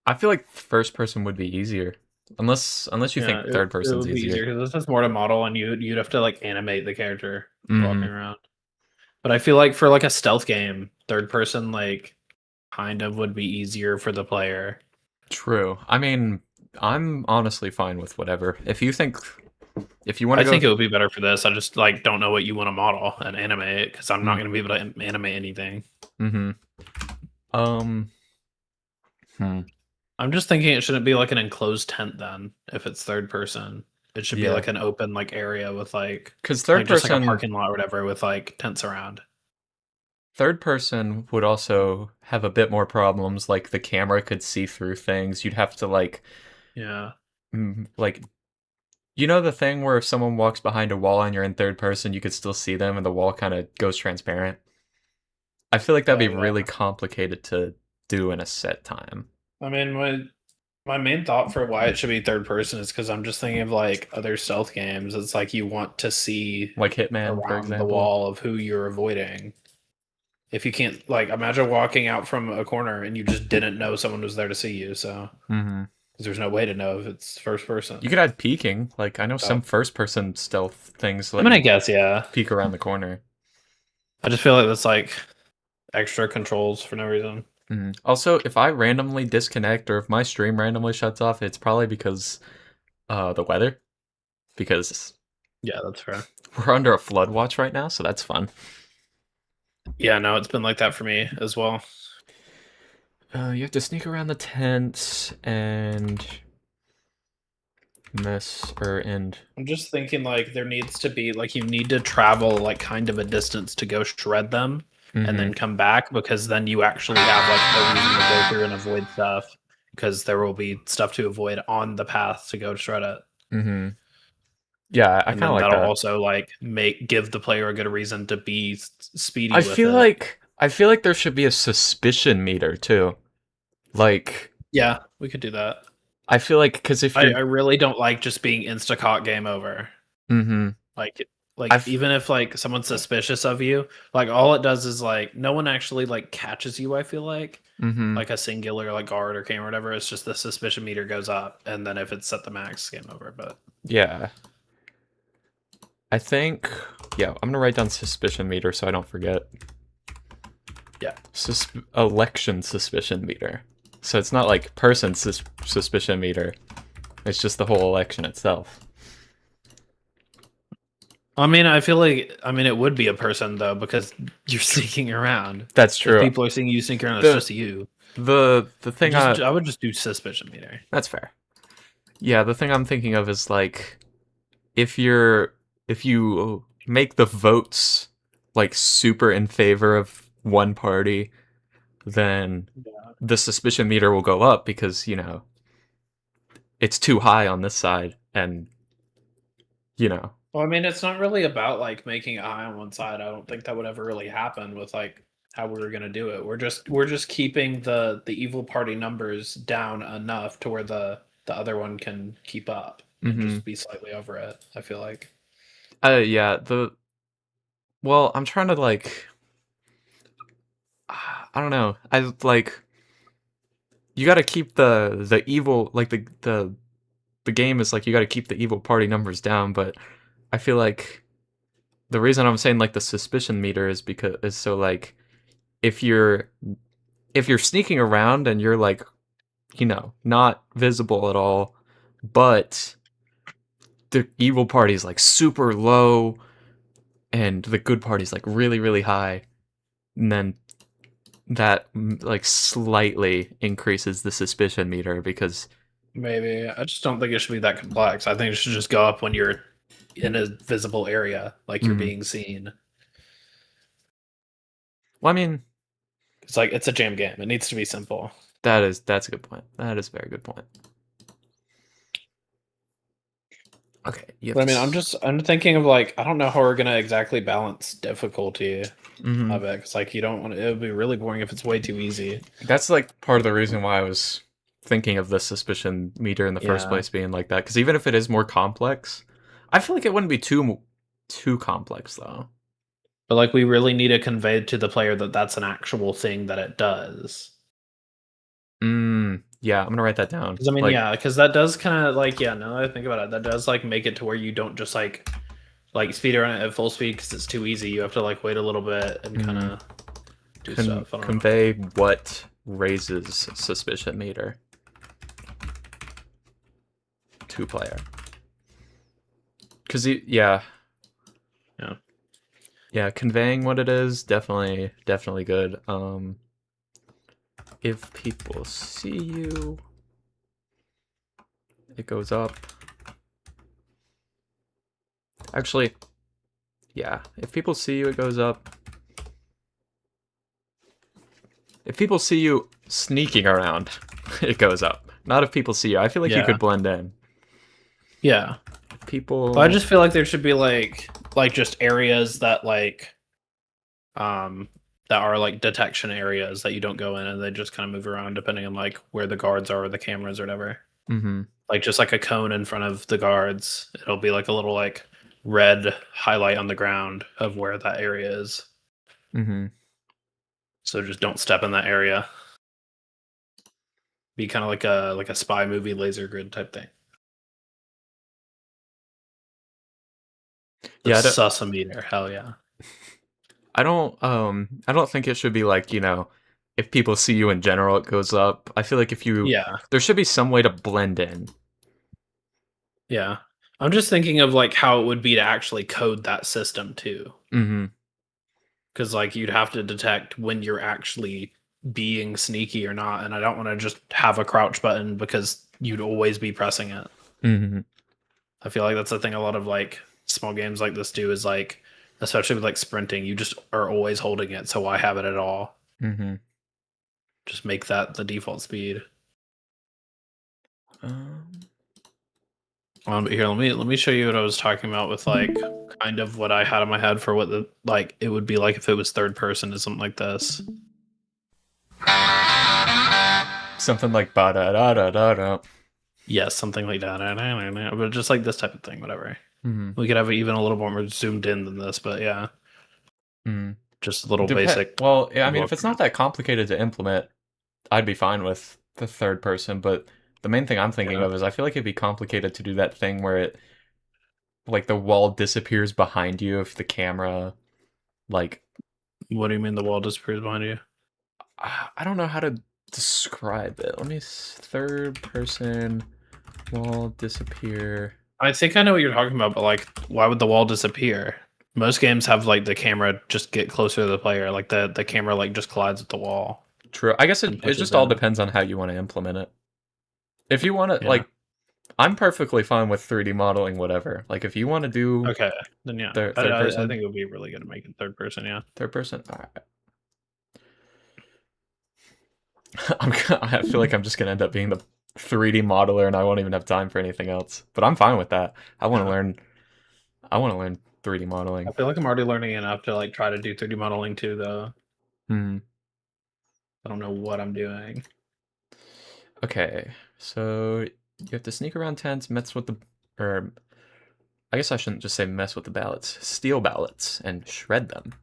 I feel like first person would be easier, unless you think third person's easier. Because this is more to model, and you'd have to like animate the character Mhm. walking around. But I feel like for like a stealth game, third person like kind of would be easier for the player. True. I mean, I'm honestly fine with whatever. If you want to I think it would be better for this. I just like don't know what you want to model and animate it because I'm not going to be able to animate anything. Mm-hmm. I'm just thinking it shouldn't be like an enclosed tent then. If it's third person, it should be like an open like area with like because third just person like a parking lot or whatever with like tents around. Third person would also have a bit more problems. Like the camera could see through things. You'd have to like you know the thing where if someone walks behind a wall and you're in third person, you could still see them and the wall kind of goes transparent. I feel like that'd be really complicated to do in a set time. I mean, my main thought for why it should be third person is because I'm just thinking of like other stealth games. It's like you want to see like Hitman, for around example, the wall of who you're avoiding. If you can't, like, imagine walking out from a corner and you just didn't know someone was there to see you. So, because there's no way to know if it's first person. You could add peeking. Like I know some first person stealth things. Like I mean, I guess peek around the corner. I just feel like that's like extra controls for no reason. Also, if I randomly disconnect or if my stream randomly shuts off, it's probably because the weather. Because yeah, that's fair. We're under a flood watch right now, so that's fun. Yeah, no, it's been like that for me as well. You have to sneak around the tents and I'm just thinking like there needs to be like you need to travel like kind of a distance to go shred them and then come back, because then you actually have like a reason to go through and avoid stuff, because there will be stuff to avoid on the path to go shred it. Yeah, I kind of like that. That'll also like give the player a good reason to be speedy. I feel like there should be a suspicion meter too. Like, yeah, we could do that. I feel like because if I really don't like just being insta-caught game over. Like even if like someone's suspicious of you, like all it does is like no one actually like catches you. I feel like a singular like guard or cam or whatever. It's just the suspicion meter goes up, and then if it's set the max, game over. But yeah, I think I'm gonna write down suspicion meter so I don't forget. Yeah, election suspicion meter. So it's not like person suspicion meter. It's just the whole election itself. I mean, I feel like it would be a person though, because you're sneaking around. That's true. If people are seeing you sneak around, it's just you. The thing I would just do suspicion meter. That's fair. Yeah, the thing I'm thinking of is like if you make the votes like super in favor of one party, then the suspicion meter will go up because, you know, it's too high on this side and you know. Well, I mean, it's not really about like making it high on one side. I don't think that would ever really happen with like how we were gonna do it. We're just keeping the evil party numbers down enough to where the other one can keep up and Mm-hmm. just be slightly over it. I feel like. Yeah, well, I'm trying to like I don't know. I like you got to keep the evil like the game is like you got to keep the evil party numbers down, but I feel like the reason I'm saying like the suspicion meter is because is so like if you're sneaking around and you're like, you know, not visible at all, but the evil party is like super low and the good party is like really really high, and then that like slightly increases the suspicion meter because Maybe I just don't think it should be that complex. I think it should just go up when you're in a visible area, like you're Mhm. being seen. well, I mean, It's like it's a jam game. It needs to be simple. that's a good point. That is a very good point. Okay, you But I mean, I'm thinking of like I don't know how we're gonna exactly balance difficulty Mhm. of it. Because like you don't want it would be really boring if it's way too easy. That's like part of the reason why I was thinking of the suspicion meter in the first Yeah. place being like that. Because even if it is more complex, I feel like it wouldn't be too complex though. But like we really need to convey to the player that that's an actual thing that it does. Yeah, I'm gonna write that down. Because I mean, Like, yeah, because that does kind of like now that I think about it, that does like make it to where you don't just like speed around at full speed because it's too easy. You have to like wait a little bit and kind of do stuff. I don't know. convey what raises suspicion meter. 2-player. Because Yeah. yeah, conveying what it is definitely good. If people see you, it goes up. Actually, yeah, if people see you, it goes up. If people see you sneaking around, it goes up. Not if people see you. I feel like you Yeah. could blend in. Yeah. If people. But I just feel like there should be like just areas that like that are like detection areas that you don't go in and they just kind of move around depending on like where the guards are or the cameras or whatever. Mm-hmm. Like just like a cone in front of the guards. It'll be like a little like red highlight on the ground of where that area is. Mm-hmm. So just don't step in that area. Be kind of like a spy movie laser grid type thing. The Yeah, susometer, hell yeah. I don't think it should be like, you know, if people see you in general it goes up. I feel like if you Yeah. there should be some way to blend in. Yeah. I'm just thinking of like how it would be to actually code that system too. Mm-hmm. Because like you'd have to detect when you're actually being sneaky or not, and I don't want to just have a crouch button because you'd always be pressing it. Mm-hmm. I feel like that's the thing a lot of like small games like this do is like, especially with like sprinting, you just are always holding it. So why have it at all? Mm-hmm. Just make that the default speed. Here, let me show you what I was talking about with like kind of what I had in my head for what the like it would be like if it was third person or something like this. Something like ba da da da da da. Yes, something like that. But just like this type of thing, whatever. Mm-hmm. We could have it even a little more zoomed in than this, but yeah. Mm-hmm. Just a little basic. Well, yeah, I mean, if it's not that complicated to implement, I'd be fine with the third person, but the main thing I'm thinking of is I feel like it'd be complicated to do that thing where it like the wall disappears behind you if the camera like What do you mean the wall disappears behind you? I don't know how to describe it. Let me third person wall disappear. I think I know what you're talking about, but like why would the wall disappear? Most games have like the camera just get closer to the player, like the camera like just collides with the wall. True. I guess it pushes just all in. depends on how you want to implement it. If you want to Yeah. like I'm perfectly fine with 3D modeling whatever. Like if you want to do Okay, then yeah. third I person. think it would be really good to make it third person, yeah. Third person. All right. I feel like I'm just gonna end up being the 3D modeler, and I won't even have time for anything else. But I'm fine with that. I want to learn. I want to learn 3D modeling. I feel like I'm already learning enough to like try to do 3D modeling too, though. Hmm. I don't know what I'm doing. Okay, so you have to sneak around tents, mess with the, or I guess I shouldn't just say mess with the ballots, steal ballots and shred them.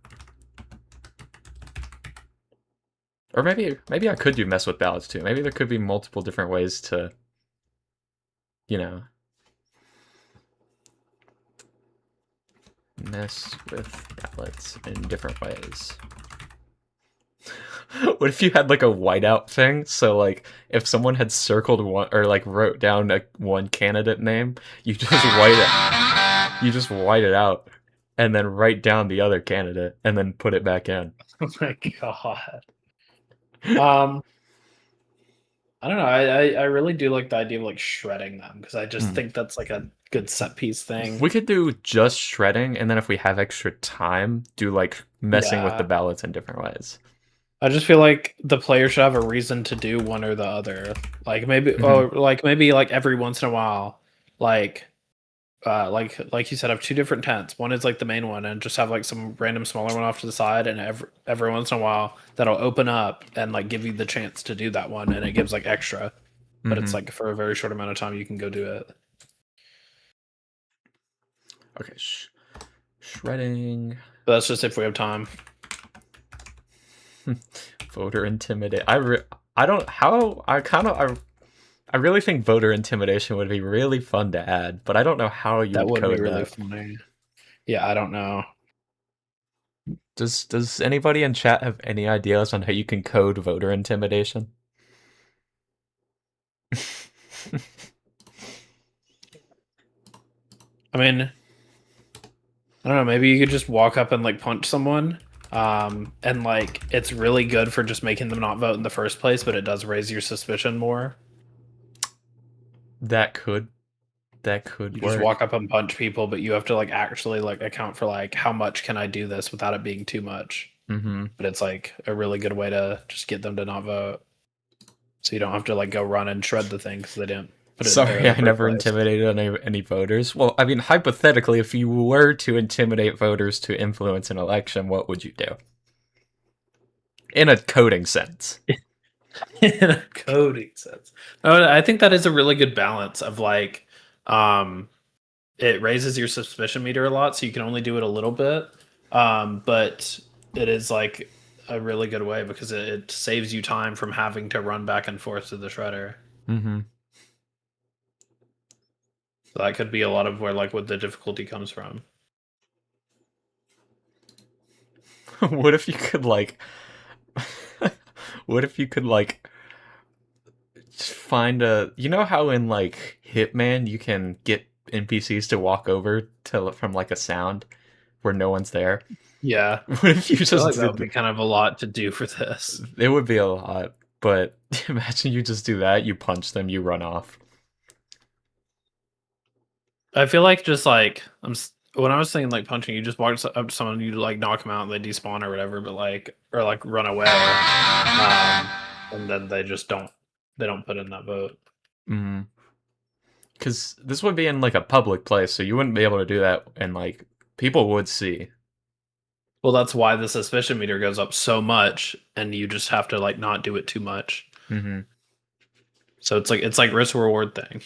Or maybe I could do mess with ballots too. Maybe there could be multiple different ways to, you know, mess with ballots in different ways. What if you had like a whiteout thing? So like if someone had circled one or like wrote down one candidate name, you just white it out and then write down the other candidate and then put it back in. Oh my god. I don't know. I really do like the idea of like shredding them because I just think that's like a good set piece thing. We could do just shredding, and then if we have extra time, do like messing with the ballots in different ways. I just feel like the player should have a reason to do one or the other. Like maybe, or like maybe like every once in a while, like you said, have two different tents. One is like the main one, and just have like some random smaller one off to the side. And every once in a while, that'll open up and like give you the chance to do that one, and it gives like extra. But it's like for a very short amount of time, you can go do it. Okay, shredding. But that's just if we have time. Voter intimidate. I really think voter intimidation would be really fun to add, but I don't know how you would code really that. funny. Yeah, I don't know. Does anybody in chat have any ideas on how you can code voter intimidation? I mean, I don't know. Maybe you could just walk up and like punch someone. And like it's really good for just making them not vote in the first place, but it does raise your suspicion more. That could You work. just walk up and punch people, but you have to like actually like account for like how much can I do this without it being too much. But it's like a really good way to just get them to not vote, so you don't have to like go run and shred the thing because they didn't put it. Sorry, I never intimidated any voters. Well, I mean, hypothetically, if you were to intimidate voters to influence an election, what would you do? In a coding sense. In a coding sense. I think that is a really good balance of like, it raises your suspicion meter a lot, so you can only do it a little bit. But it is like a really good way because it saves you time from having to run back and forth to the shredder. So that could be a lot of where like what the difficulty comes from. What if you could like find a, you know how in like Hitman you can get NPCs to walk over from like a sound where no one's there? Yeah. What if you just like that would be kind of a lot to do for this. It would be a lot, but imagine you just do that, you punch them, you run off. I feel like just like when I was saying like punching, you just walk up to someone, you like knock them out, and they despawn or whatever, but like or like run away, and then they just don't put in that vote. Because this would be in like a public place, so you wouldn't be able to do that, and like people would see. Well, that's why the suspicion meter goes up so much, and you just have to like not do it too much. So it's like risk reward thing.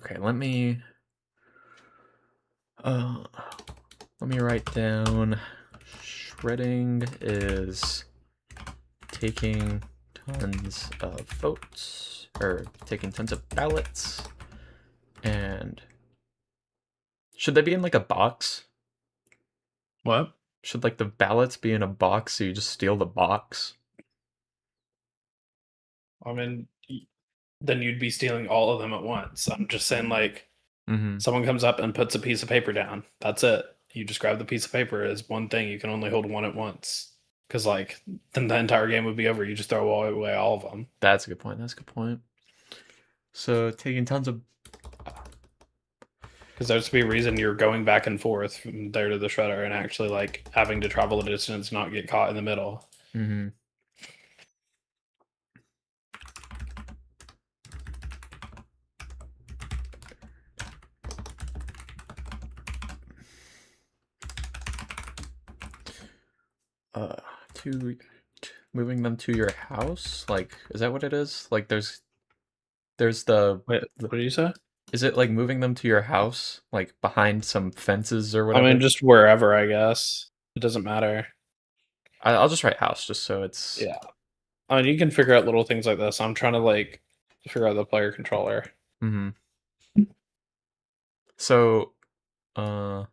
Okay, let me write down. Shredding is taking tons of votes, or taking tons of ballots, and should they be in like a box? What? Should like the ballots be in a box so you just steal the box? I mean, then you'd be stealing all of them at once. I'm just saying, like, someone comes up and puts a piece of paper down. That's it. You just grab the piece of paper as one thing. You can only hold one at once. Because, like, then the entire game would be over. You just throw away all of them. That's a good point. That's a good point. So, taking tons of... Because there's to be a reason you're going back and forth from there to the shredder and actually, like, having to travel a distance, not get caught in the middle. to moving them to your house? Like, is that what it is? Like, there's the Wait, what did you say? is it like moving them to your house, like behind some fences or I whatever? mean, just wherever, I guess. It doesn't matter. I'll just write house just so it's Yeah. I mean, you can figure out little things like this. I'm trying to like figure out the player controller. Mm-hmm. So, so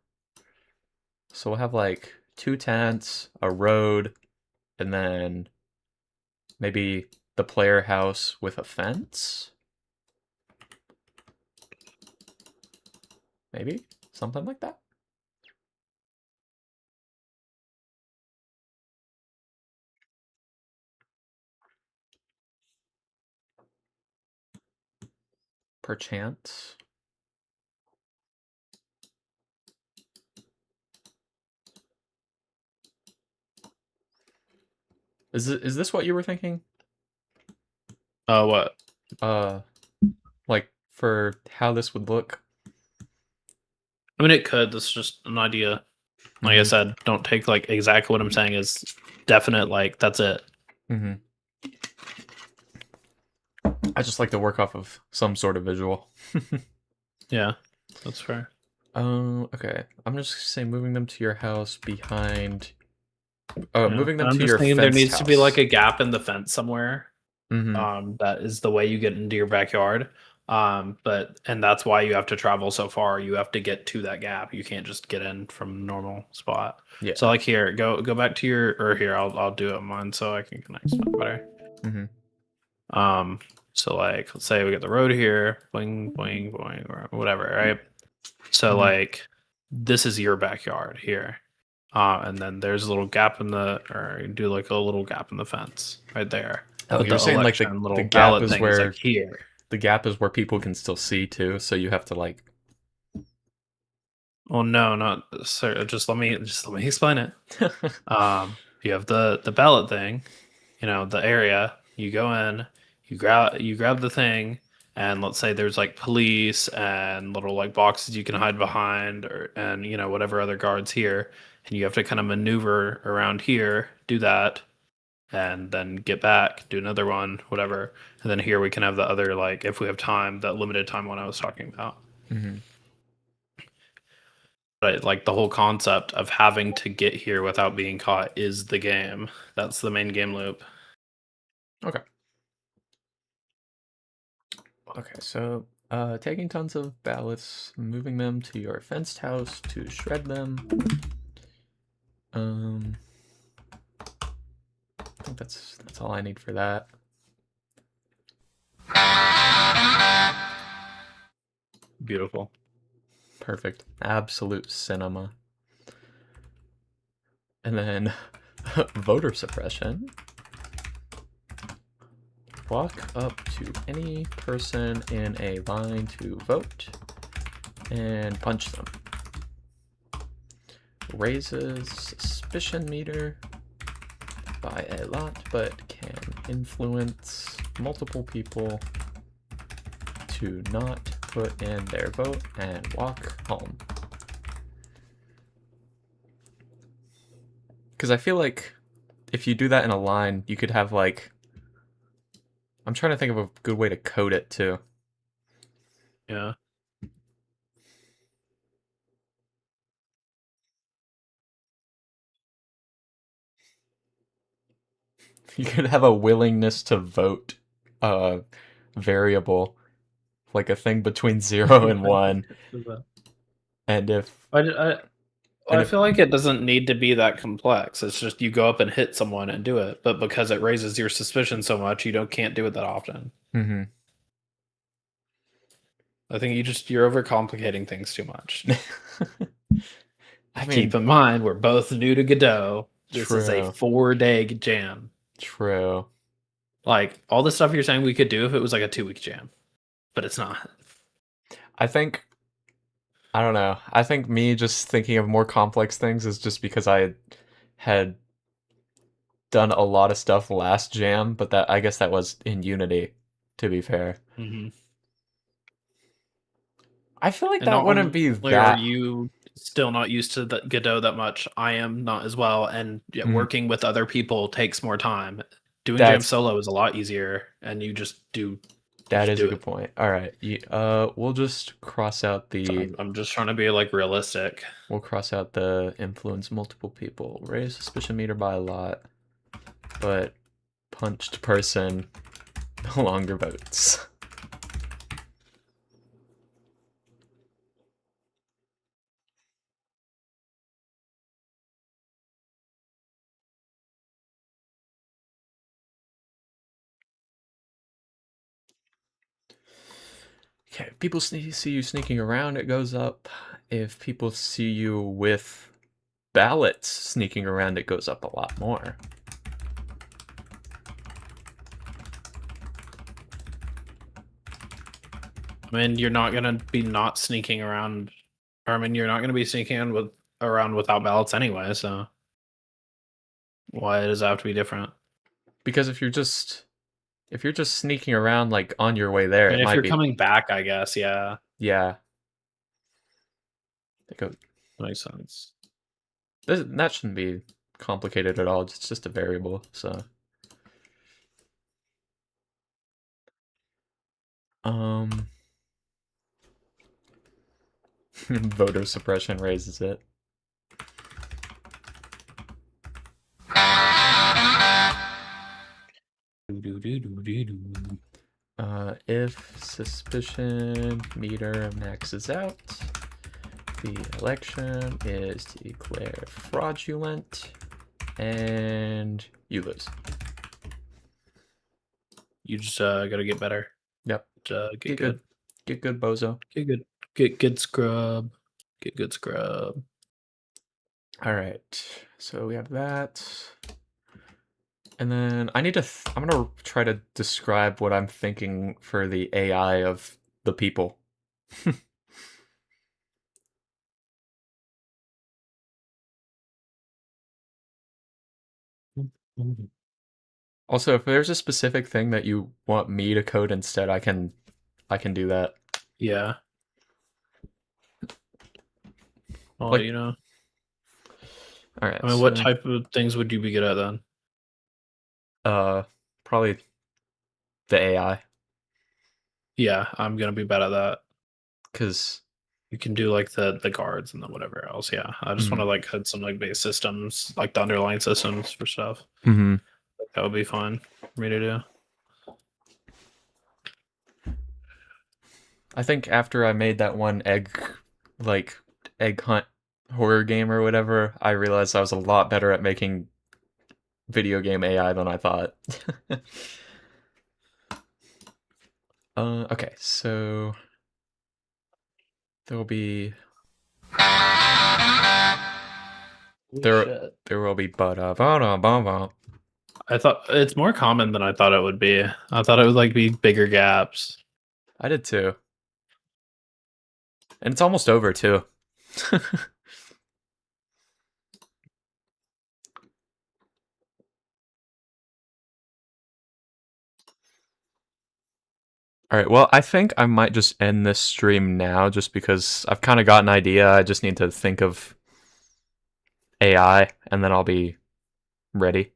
we'll have like 2 tents, a road, and then maybe the player house with a fence. Maybe something like that. Perchance. Is this what you were thinking? What? Like for how this would look? I mean, it could. This is just an idea. Like I Mhm. said, don't take like exactly what I'm saying is definite. Like that's it. Mm-hmm. I just like to work off of some sort of visual. Yeah, that's fair. Okay. I'm just gonna say moving them to your house behind. Yeah. Moving them I'm to just your thinking there fenced needs to be like house. a gap in the fence somewhere. Mm-hmm. That is the way you get into your backyard. And that's why you have to travel so far. You have to get to that gap. You can't just get in from a normal spot. Yeah. So like here, go back to your or here. I'll do it on mine so I can connect stuff better. Mm-hmm. So like let's say we get the road here, boing boing boing or whatever, right? So Mhm. like this is your backyard here. And then there's a little gap in the or do like a little gap in the fence right there. Oh, With you're the saying like election little the gap ballot is thing where like here. the gap is where people can still see too, so you have to like. Well, no, not sir. Just let me explain it. You have the ballot thing, the area. You go in, you grab the thing, and let's say there's like police and little like boxes you can hide behind, and whatever other guards here, and you have to kind of maneuver around here, do that, and then get back, do another one, whatever, and then here we can have the other like if we have time, that limited time one I was talking about. Mm-hmm. But like the whole concept of having to get here without being caught is the game. That's the main game loop. Okay. Okay, so taking tons of ballots, moving them to your fenced house to shred them. I think that's all I need for that. Beautiful. Perfect. Absolute cinema. And then voter suppression. Walk up to any person in a line to vote and punch them. Raises suspicion meter by a lot, but can influence multiple people to not put in their vote and walk home. Because I feel like if you do that in a line, you could have like... I'm trying to think of a good way to code it too. Yeah. You could have a willingness to vote variable, like a thing between 0 and 1. And if I feel like it doesn't need to be that complex. It's just you go up and hit someone and do it, but because it raises your suspicion so much, you can't do it that often. Mm-hmm. I think you're overcomplicating things too much. I mean, keep in mind we're both new to Godot. This is a 4-day jam. True. Like all the stuff you're saying we could do if it was like a 2-week jam, but it's not. I don't know. I think me just thinking of more complex things is just because I had done a lot of stuff last jam, but I guess that was in Unity, to be fair. Mm-hmm. I feel like that wouldn't be that... Are you still not used to the Godot that much. I am not as well, and working with other people takes more time. Doing jam That's- solo is a lot easier, and you just do. That is do a good it. point. All right, we'll just cross out the. I'm just trying to be like realistic. We'll cross out the influence multiple people. Raise suspicion meter by a lot, but punched person no longer votes. Okay, if people see you sneaking around, it goes up. If people see you with ballots sneaking around, it goes up a lot more. I mean, you're not gonna be not sneaking around. Or, I mean, you're not gonna be sneaking around without ballots anyway. So why does that have to be different? Because if you're just sneaking around like on your way there, And it if might you're be. coming back, I guess, yeah, Yeah. That makes sense. that shouldn't be complicated at all. It's just a variable, so. Voter suppression raises it. If suspicion meter maxes out, the election is declared fraudulent, and you lose. You just gotta get better. Yep. Get good. Get good, bozo. Get good. Get good scrub. Get good scrub. All right. So we have that. And then I need to. I'm gonna try to describe what I'm thinking for the AI of the people. Also, if there's a specific thing that you want me to code instead, I can do that. Yeah. Well, Like- you know. All right. I mean, what type of things would you be good at then? Probably the AI, Yeah, I'm gonna be bad at that. because You can do like the cards and the whatever else. Yeah, I just want to like code some like base systems, like the underlying systems for stuff. That would be fun for me to do. I think after I made that one egg hunt horror game or whatever, I realized I was a lot better at making video game AI than I thought. Okay, so there will be there will be I thought it's more common than I thought it would be. I thought it would like be bigger gaps. I did too. And it's almost over too. All right, well, I think I might just end this stream now just because I've kind of got an idea. I just need to think of AI and then I'll be ready.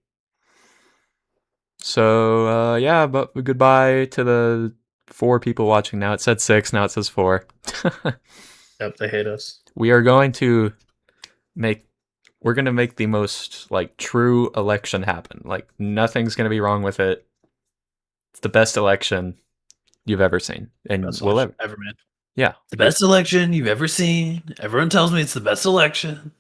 So, yeah, but goodbye to the 4 people watching now. It said 6, now it says 4. Yep, they hate us. We are going to make the most like true election happen. Like nothing's going to be wrong with it. It's the best election you've ever seen, and Best will election ever made. Yeah, The best election you've ever seen. Everyone tells me it's the best election.